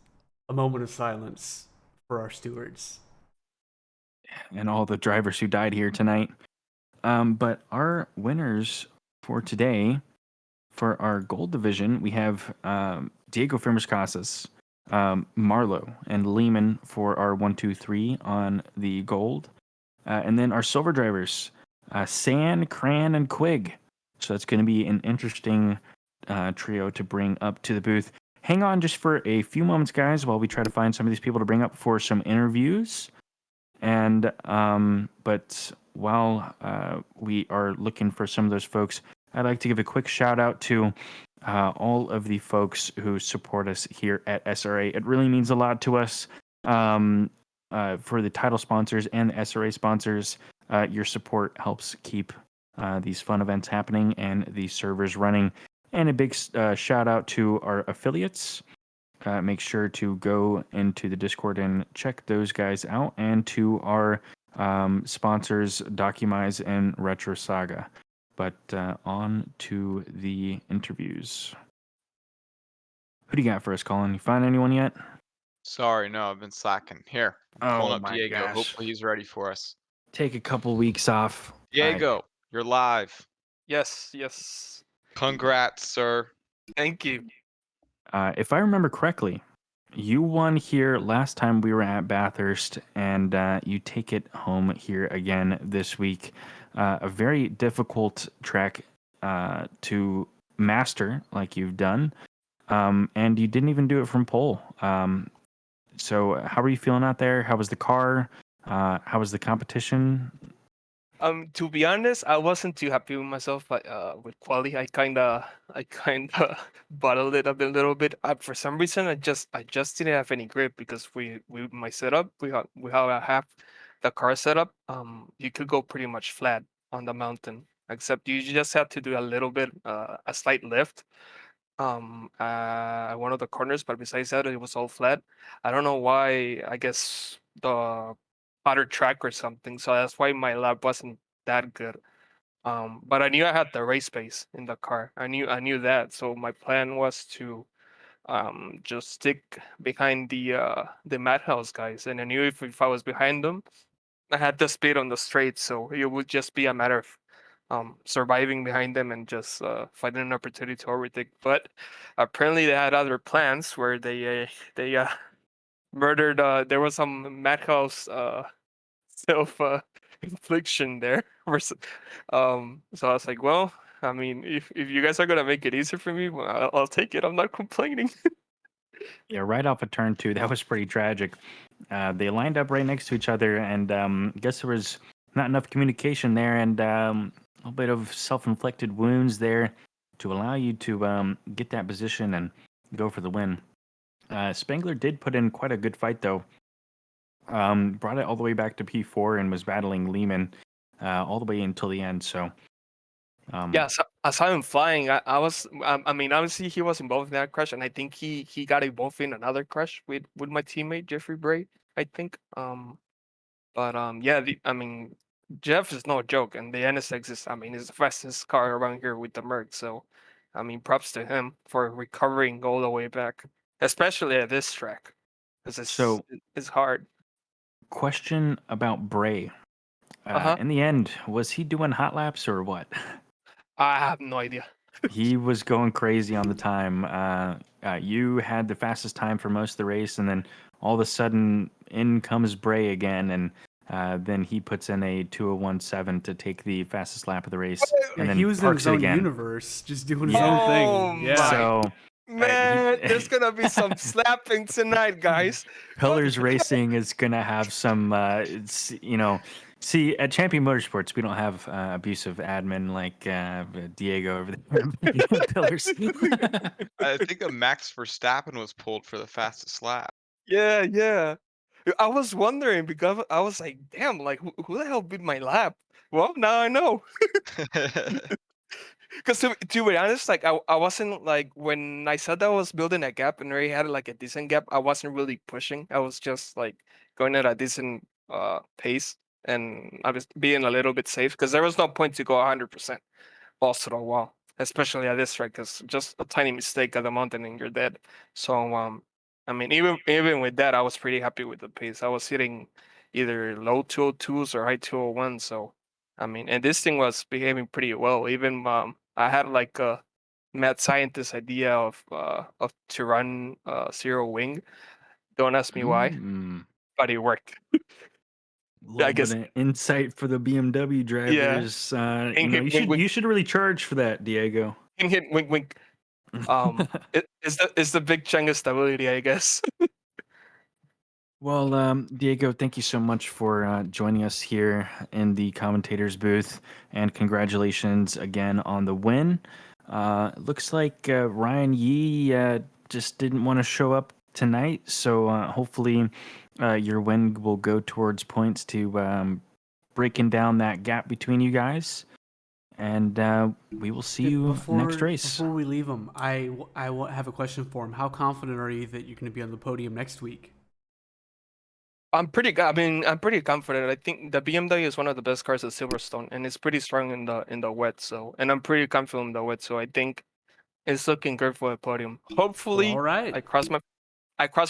A moment of silence for our stewards.
And all the drivers who died here tonight. But our winners for today, for our gold division, we have Diego Firmas Casas, Marlowe, and Lehman for our 1, 2, 3 on the gold. And then our silver drivers, San, Cran, and Quig. So that's going to be an interesting trio to bring up to the booth. Hang on just for a few moments, guys, while we try to find some of these people to bring up for some interviews. And but while we are looking for some of those folks, I'd like to give a quick shout out to all of the folks who support us here at SRA. It really means a lot to us. For the title sponsors and the SRA sponsors, your support helps keep these fun events happening and the servers running. And a big shout out to our affiliates. Make sure to go into the Discord and check those guys out, and to our sponsors, Documize and Retro Saga. But on to the interviews. Who do you got for us, Colin? You find anyone yet?
Sorry, no, I've been slacking. Here, I'm pulling up
my
Diego.
gosh.
Hopefully he's ready for us.
Take a couple weeks off.
Diego, you're live.
Yes.
Congrats, sir.
Thank you.
If I remember correctly, you won here last time we were at Bathurst, and you take it home here again this week. A very difficult track to master, like you've done, and you didn't even do it from pole. So how are you feeling out there? How was the car? How was the competition?
To be honest, I wasn't too happy with myself, but with quali, I kinda bottled it up a little bit. For some reason, I just didn't have any grip because we my setup we have the car setup. You could go pretty much flat on the mountain, except you just have to do a little bit a slight lift at one of the corners, but besides that, it was all flat. I don't know why. I guess the hotter track or something. So that's why my lap wasn't that good. But I knew I had the race pace in the car. I knew that. So my plan was to just stick behind the Madhouse guys, and I knew if I was behind them, I had the speed on the straight, so it would just be a matter of surviving behind them and just finding an opportunity to overtake. But apparently they had other plans where they murdered. There was some madhouse self infliction there. So I was like, well, I mean, if you guys are gonna make it easier for me, well, I'll take it. I'm not complaining.
Yeah, right off of turn 2, that was pretty tragic. They lined up right next to each other, and I guess there was not enough communication there, and a little bit of self-inflicted wounds there to allow you to get that position and go for the win. Spangler did put in quite a good fight, though. Brought it all the way back to P4 and was battling Lehman all the way until the end. So,
Yeah, so I saw him flying. I was, I mean, obviously he was involved in that crash, and I think he got involved in another crash with my teammate Jeffrey Bray. I think. Yeah, I mean, Jeff is no joke, and the NSX is, I mean, is the fastest car around here with the Merc. So, I mean, props to him for recovering all the way back, especially at this track, because it's hard.
question about Bray.
Uh-huh.
In the end, was he doing hot laps or what?
I have no idea.
He was going crazy on the time. You had the fastest time for most of the race, and then all of a sudden, in comes Bray again, and then he puts in a 2:01.7 to take the fastest lap of the race, and then
he was in
parks
his
it
own
again.
universe, just doing his
Yeah.
own
Oh
thing. Yeah.
my
So
man, there's gonna be some slapping tonight, guys.
Pillars Racing is gonna have some, see, at Champion Motorsports, we don't have abusive admin like Diego over there. Pillars.
I think a Max Verstappen was pulled for the fastest lap.
Yeah. I was wondering because I was like, damn, like who the hell beat my lap? Well, now I know. Because to be honest, like I wasn't like when I said that I was building a gap and already had like a decent gap, I wasn't really pushing. I was just like going at a decent pace and I was being a little bit safe because there was no point to go 100% balls to the wall, especially at this track, because just a tiny mistake at the mountain and you're dead. So I mean, even with that, I was pretty happy with the pace. I was hitting either low 202s or high 201. So I mean, and this thing was behaving pretty well. Even I had like a mad scientist idea of to run zero wing. Don't ask me why, but it worked.
Little
I
bit
guess
of insight for the BMW
yeah.
drivers.
Wink,
You should really charge for that, Diego.
hit wink wink. It's the big chunk of stability, I guess.
Well, Diego, thank you so much for joining us here in the commentators booth, and congratulations again on the win. Looks like Ryan Yee just didn't want to show up tonight, so hopefully your win will go towards points to breaking down that gap between you guys. And we will see you next race.
Before we leave him, I have a question for him. How confident are you that you're going to be on the podium next week?
I'm pretty good. I mean, I'm pretty confident. I think the BMW is one of the best cars at Silverstone, and it's pretty strong in the wet. So, and I'm pretty confident in the wet. So I think it's looking good for the podium. Hopefully,
All right.
I cross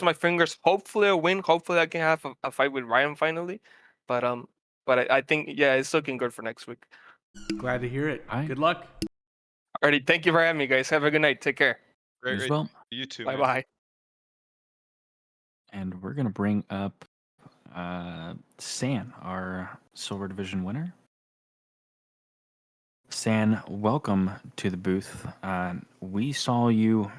my fingers. Hopefully, I win. Hopefully, I can have a fight with Ryan finally. But I think yeah, it's looking good for next week.
Glad to hear it.
All right.
Good luck.
Alrighty, thank you for having me, guys. Have a good night. Take care.
Great,
You as
great.
well.
You too.
Bye
man.
bye.
And we're gonna bring up San, our Silver Division winner. San, welcome to the booth. We saw you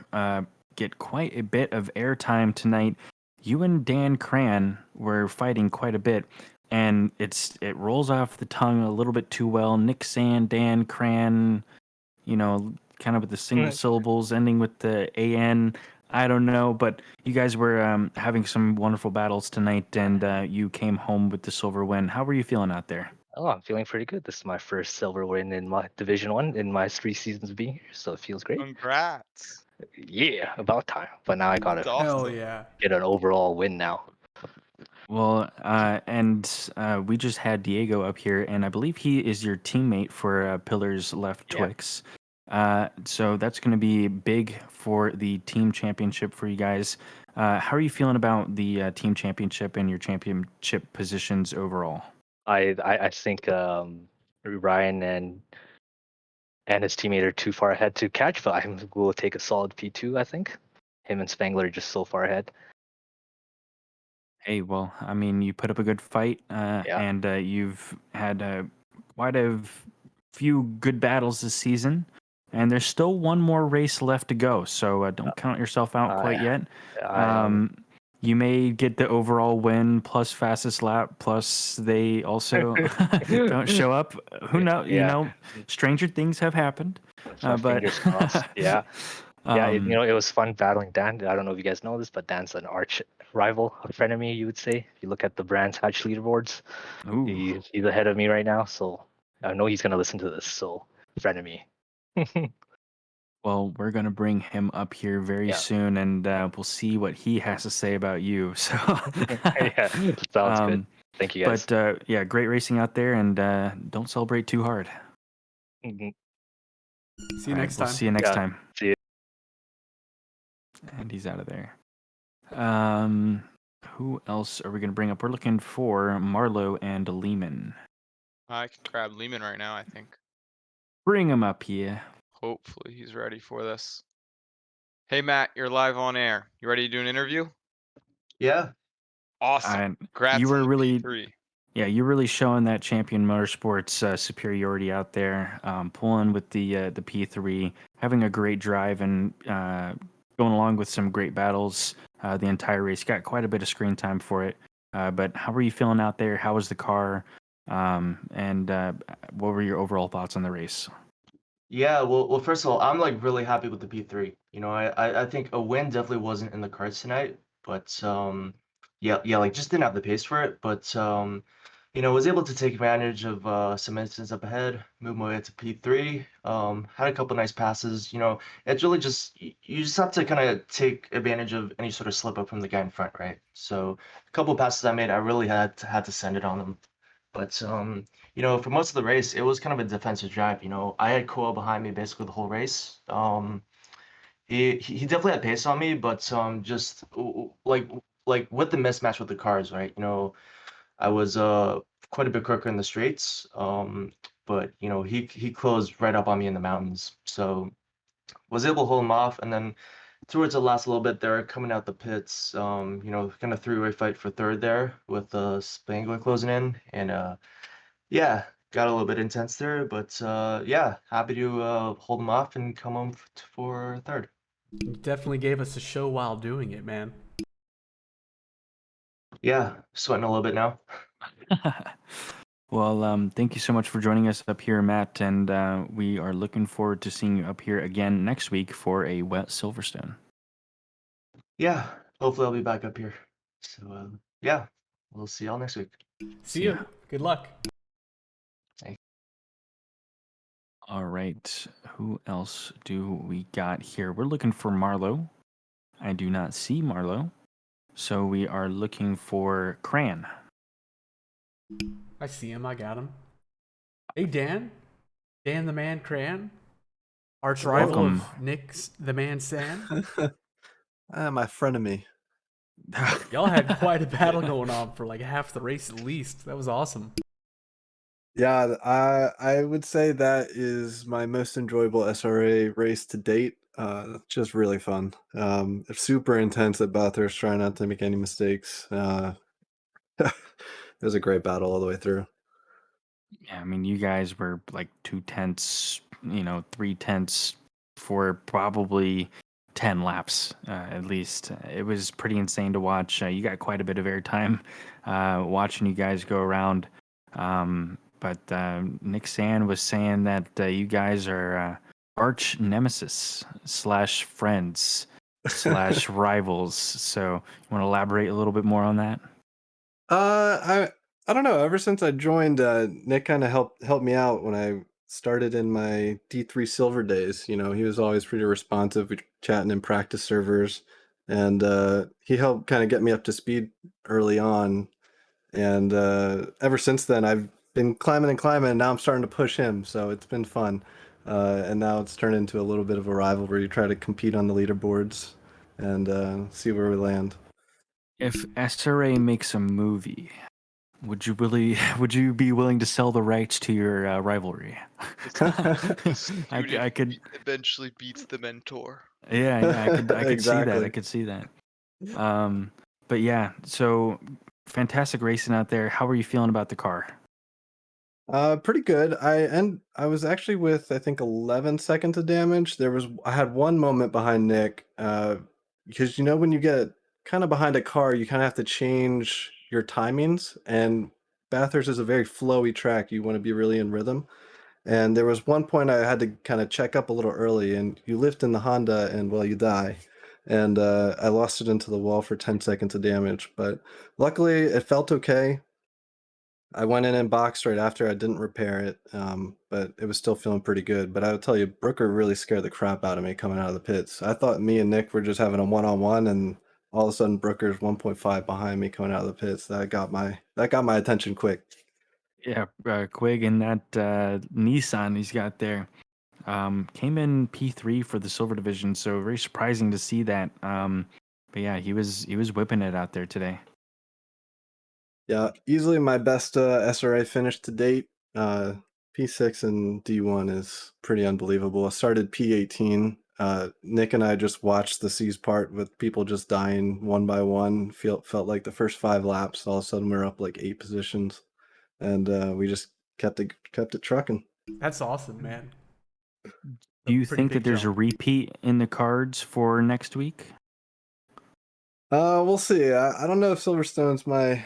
get quite a bit of airtime tonight. You and Dan Cran were fighting quite a bit, and it rolls off the tongue a little bit too well. Nick San, Dan Cran, kind of with the single syllables ending with the AN. I don't know, but you guys were having some wonderful battles tonight, and you came home with the silver win. How were you feeling out there?
Oh, I'm feeling pretty good. This is my first silver win in my Division 1 in my 3 seasons being here, so it feels great.
Congrats.
Yeah, about time. But now I gotta
That's awesome.
Hell yeah.
get an overall win now.
Well, we just had Diego up here, and I believe he is your teammate for Pillars Left
Yeah.
Twix. So that's going to be big for the team championship for you guys. How are you feeling about the team championship and your championship positions overall?
I think Ryan and his teammate are too far ahead to catch, but I will take a solid P2. I think him and Spangler are just so far ahead.
Hey, well, I mean, you put up a good fight,
Yeah.
and you've had quite a few good battles this season, and there's still one more race left to go, so don't count yourself out quite yet. You may get the overall win plus fastest lap, plus they also don't show up. Who knows? You know, stranger things have happened. But
Fingers crossed. Yeah. Yeah,
um,
it was fun battling Dan. I don't know if you guys know this, but Dan's an arch rival, a frenemy, you would say. If you look at the Brands Hatch leaderboards, he's ahead of me right now. So I know he's gonna listen to this. So frenemy.
well, we're gonna bring him up here very soon, and we'll see what he has to say about you. So
yeah, sounds good. Thank you guys.
But yeah, great racing out there, and don't celebrate too hard.
Mhm.
See you next
we'll
time.
see you next time.
See you.
And he's out of there. Who else are we going to bring up? We're looking for Marlowe and Lehman.
I can grab Lehman right now, I think.
Bring him up here.
Hopefully he's ready for this. Hey, Matt, you're live on air. You ready to do an interview?
Yeah.
Awesome. Congrats
you were
on the
really,
P3.
yeah, you're really showing that Champion Motorsports superiority out there, pulling with the P3, having a great drive, and going along with some great battles the entire race. Got quite a bit of screen time for it. But how were you feeling out there? How was the car? And what were your overall thoughts on the race?
Yeah, well, first of all, I'm like really happy with the P3. You know, I think a win definitely wasn't in the cards tonight, but yeah, like just didn't have the pace for it. But you know, was able to take advantage of some instance up ahead, move my way to P3. Had a couple nice passes. You know, it's really just you just have to kind of take advantage of any sort of slip up from the guy in front, right? So a couple passes I made, I really had to send it on them. But you know, for most of the race, it was kind of a defensive drive. You know, I had Coa behind me basically the whole race. He definitely had pace on me, but just like with the mismatch with the cars, right? You know, I was quite a bit quicker in the straights. But you know, he closed right up on me in the mountains, so was able to hold him off, and then towards the last little bit there, coming out the pits, you know, kind of three-way fight for third there with Spangler closing in, and yeah, got a little bit intense there, but yeah, happy to hold him off and come home for third.
You definitely gave us a show while doing it, man.
Yeah, sweating a little bit now.
Well, thank you so much for joining us up here, Matt, and we are looking forward to seeing you up here again next week for a wet Silverstone.
Yeah, hopefully I'll be back up here. So yeah, we'll see y'all next week.
See you. Good luck.
All right, who else do we got here? We're looking for Marlowe. I do not see Marlowe, so we are looking for Cran.
I see him. I got him. Hey, Dan. Dan the Man Cran. Arch rival of Nick's the Man San.
My frenemy.
Y'all had quite a battle going on for like half the race at least. That was awesome.
Yeah, I would say that is my most enjoyable SRA race to date. Just really fun. Super intense at Bathurst, trying not to make any mistakes. It was a great battle all the way through.
Yeah, I mean, you guys were like 2/10, 3/10 for probably 10 laps at least. It was pretty insane to watch. You got quite a bit of airtime watching you guys go around. But Nick San was saying that you guys are arch nemesis / friends / rivals. So you want to elaborate a little bit more on that?
I don't know. Ever since I joined, Nick kind of helped me out when I started in my D3 Silver days. You know, he was always pretty responsive, chatting in practice servers, and he helped kind of get me up to speed early on. And ever since then, I've been climbing and climbing, and now I'm starting to push him. So it's been fun. And now it's turned into a little bit of a rivalry. Try to compete on the leaderboards and see where we land.
If SRA makes a movie, Would you be willing to sell the rights to your rivalry?
The
I
student
could.
eventually beats the mentor.
Yeah, I could see that. I
Exactly.
could see that. But yeah, so fantastic racing out there. How are you feeling about the car?
Pretty good. I was actually with I think 11 seconds of damage. I had one moment behind Nick, because when you get kind of behind a car, you kind of have to change your timings, and Bathurst is a very flowy track. You want to be really in rhythm. And there was one point I had to kind of check up a little early, and you lift in the Honda, and well, you die. And I lost it into the wall for 10 seconds of damage, but luckily it felt okay. I went in and boxed right after. I didn't repair it, but it was still feeling pretty good. But I would tell you, Brooker really scared the crap out of me coming out of the pits. I thought me and Nick were just having a one-on-one, and all of a sudden Brooker's 1.5 behind me coming out of the pits. That got my attention quick.
Yeah, Quig and that Nissan he's got there came in P3 for the silver division, so very surprising to see that. But yeah, he was whipping it out there today.
Yeah, easily my best SRA finish to date. P6 and D1 is pretty unbelievable. I started P18. Nick and I just watched the C's part with people just dying one by one. Felt like the first 5 laps, all of a sudden we were up like 8 positions, and we just kept it trucking.
That's awesome, man.
Do you think that there's a repeat in the cards for next week?
We'll see. I don't know if Silverstone's my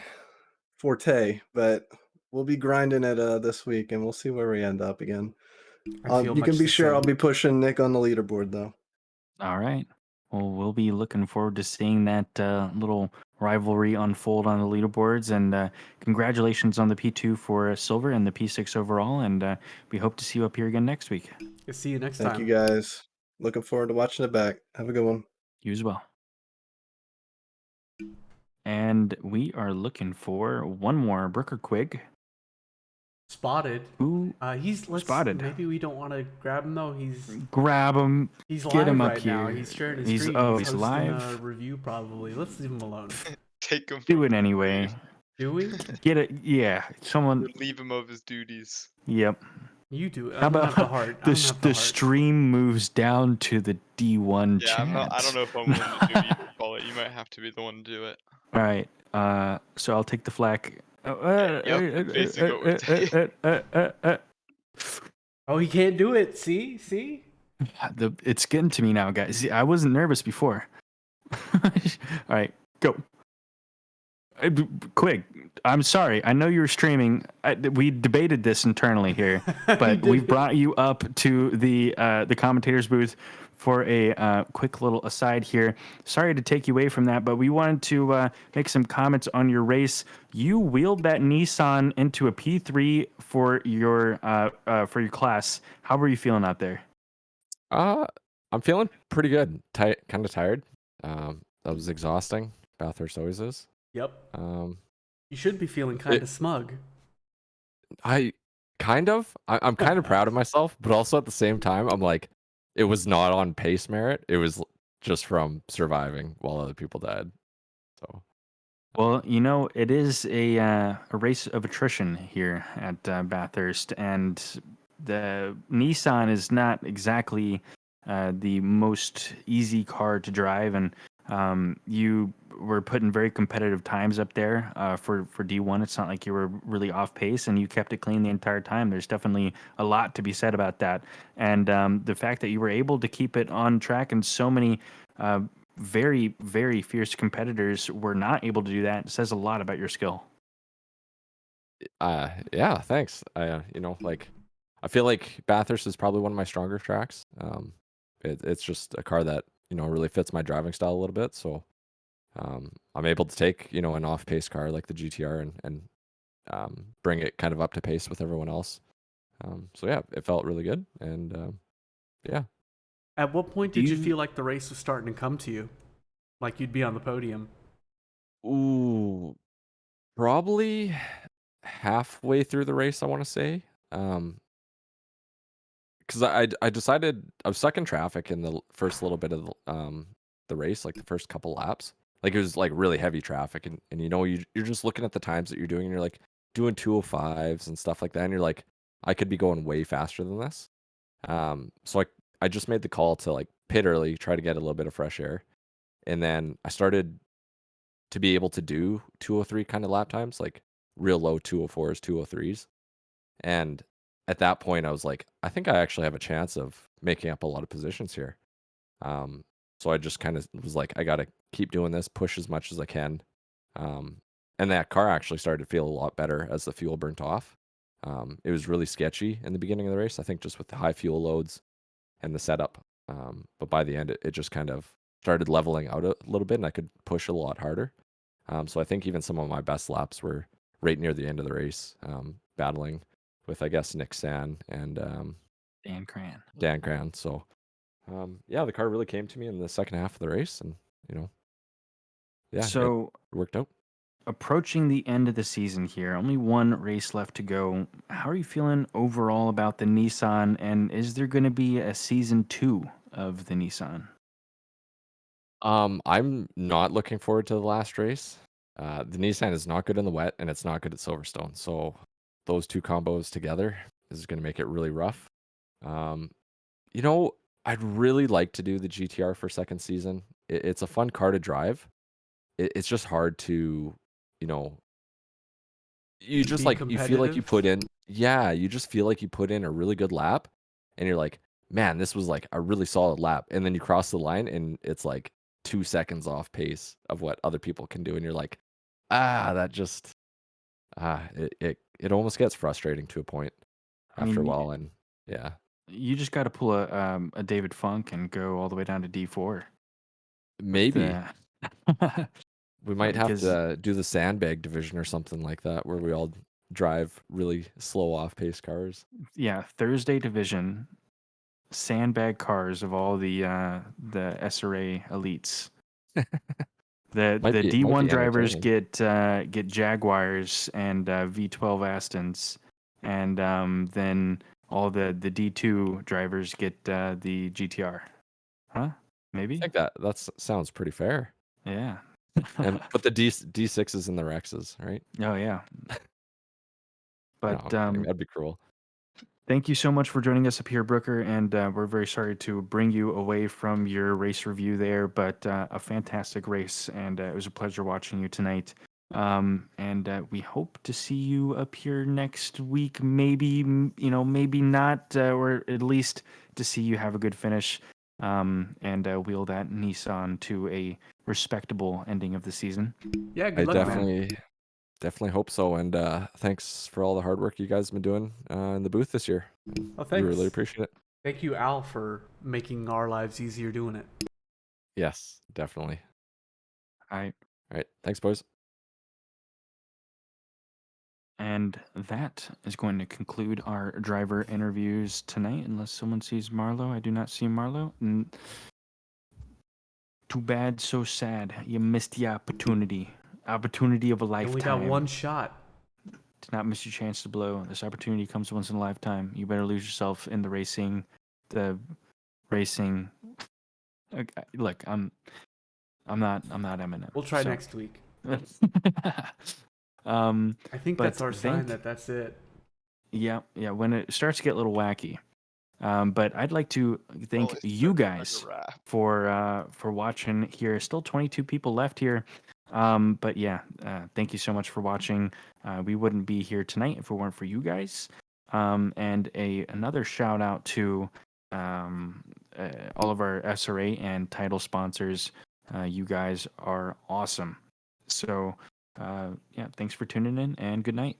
forte, but we'll be grinding it this week, and we'll see where we end up again. You can be sure I'll be pushing Nick on the leaderboard, though.
All right. Well, we'll be looking forward to seeing that little rivalry unfold on the leaderboards. And congratulations on the P2 for silver and the P6 overall. And we hope to see you up here again next week.
See you next time.
Thank you, guys. Looking forward to watching it back. Have a good one.
You as well. And we are looking for one more Brooker Quig.
Spotted.
Ooh,
spotted. Maybe we don't want to grab him though.
Grab him.
He's
get
live
him up
right
here.
now. He's sharing his screen.
He's
hosting
live.
A review probably. Let's leave him alone.
Take him.
Do it anyway.
Do we?
Get it? Yeah. Someone
relieve him of his duties.
Yep.
You do it.
How about the stream moves down to the D1
Yeah,
chat?
I don't know if I'm willing to do it. You might have to be the one to do it.
All right. So I'll take the flak.
Oh, he can't do it. See?
It's getting to me now, guys. I wasn't nervous before. All right, go. Quick, I'm sorry. I know you were streaming. We debated this internally here, but we brought you up to the commentators booth for a quick little aside here. Sorry to take you away from that, but we wanted to make some comments on your race. You wheeled that Nissan into a P3 for your class. How were you feeling out there?
I'm feeling pretty good. Kind of tired. That was exhausting. Bathurst always is.
Yep. You should be feeling kind of smug.
I'm kind of proud of myself, but also at the same time, I'm like, it was not on pace merit. It was just from surviving while other people died. So,
well, it is a race of attrition here at Bathurst, and the Nissan is not exactly the most easy car to drive, and you were putting very competitive times up there for D1. It's not like you were really off pace, and you kept it clean the entire time. There's definitely a lot to be said about that. And the fact that you were able to keep it on track, and so many very, very fierce competitors were not able to do that, says a lot about your skill.
Yeah, thanks. I feel like Bathurst is probably one of my stronger tracks. It's just a car that really fits my driving style a little bit. So I'm able to take an off-pace car like the GTR and bring it kind of up to pace with everyone else. So yeah, it felt really good, and yeah.
At what point did you feel like the race was starting to come to you, like you'd be on the podium?
Ooh, probably halfway through the race, I want to say. Because I decided I was stuck in traffic in the first little bit of the race, like the first couple laps, Like it was like really heavy traffic, and you know you're just looking at the times that you're doing, and you're like doing 205s and stuff like that, and you're like, I could be going way faster than this. So I just made the call to like pit early, try to get a little bit of fresh air, and then I started to be able to do 203 kind of lap times, like real low 204s, 203s. And at that point, I was like, I think I actually have a chance of making up a lot of positions here. Um, so I just kind of was like, I got to keep doing this, push as much as I can. And that car actually started to feel a lot better as the fuel burnt off. It was really sketchy in the beginning of the race, I think, just with the high fuel loads and the setup. But by the end, it just kind of started leveling out a little bit, and I could push a lot harder. So I think even some of my best laps were right near the end of the race, battling with, I guess, Nick San and
Dan Cran.
Dan Cran. So yeah, the car really came to me in the second half of the race, and yeah,
So
it worked out.
approaching the end of the season here, only one race left to go. How are you feeling overall about the Nissan, and is there going to be a season 2 of the Nissan?
I'm not looking forward to the last race. The Nissan is not good in the wet, and it's not good at Silverstone. So those two combos together is going to make it really rough. You know, I'd really like to do the GTR for second season. It's a fun car to drive. It's just hard to, you know, you just
Be
like you feel like you
competitive?
put in, yeah, you just feel like you put in a really good lap, and you're like, man, this was like a really solid lap, and then you cross the line, and it's like 2 seconds off pace of what other people can do, and you're like, that just it almost gets frustrating to a point
I
after a
mean,
while, and yeah,
you just got to pull a David Funk and go all the way down to D4.
maybe
The,
we might have
because
to do the sandbag division or something like that, where we all drive really slow off pace cars.
yeah, Thursday division, sandbag cars of all the SRA elites. The
Might be
D1 drivers
entertaining.
get Jaguars and V12 Astons, and then all the D2 drivers get the GTR. Huh? Maybe.
I think that sounds pretty fair.
Yeah.
And but the D6s and the Rexes, right?
Oh yeah.
No,
But
I'm kidding. That'd be cruel.
thank you so much for joining us up here, Brooker, and we're very sorry to bring you away from your race review there, but a fantastic race, and it was a pleasure watching you tonight. And we hope to see you up here next week. Maybe, maybe not, or at least to see you have a good finish, and wheel that Nissan to a respectable ending of the season.
Yeah,
I
good luck, man.
definitely hope so. And thanks for all the hard work you guys have been doing in the booth this year.
Oh,
We
thanks.
really appreciate it.
Thank you, Al, for making our lives easier doing it.
Yes, definitely.
All right.
All right. Thanks, boys.
And that is going to conclude our driver interviews tonight, unless someone sees Marlo. I do not see Marlo. Too bad, so sad. You missed the opportunity. Opportunity of a
You
lifetime.
only got one shot.
Do not miss your chance to blow. This opportunity comes once in a lifetime. You better lose yourself in the racing. Look, I'm not Eminem.
We'll try
so.
next week.
I
I think that's our sign that that's it.
Yeah, when it starts to get a little wacky. But I'd like to thank you guys for watching here. Still 22 people left here. But yeah, thank you so much for watching. We wouldn't be here tonight if it weren't for you guys. And another shout out to all of our SRA and title sponsors. You guys are awesome. So yeah, thanks for tuning in and good night.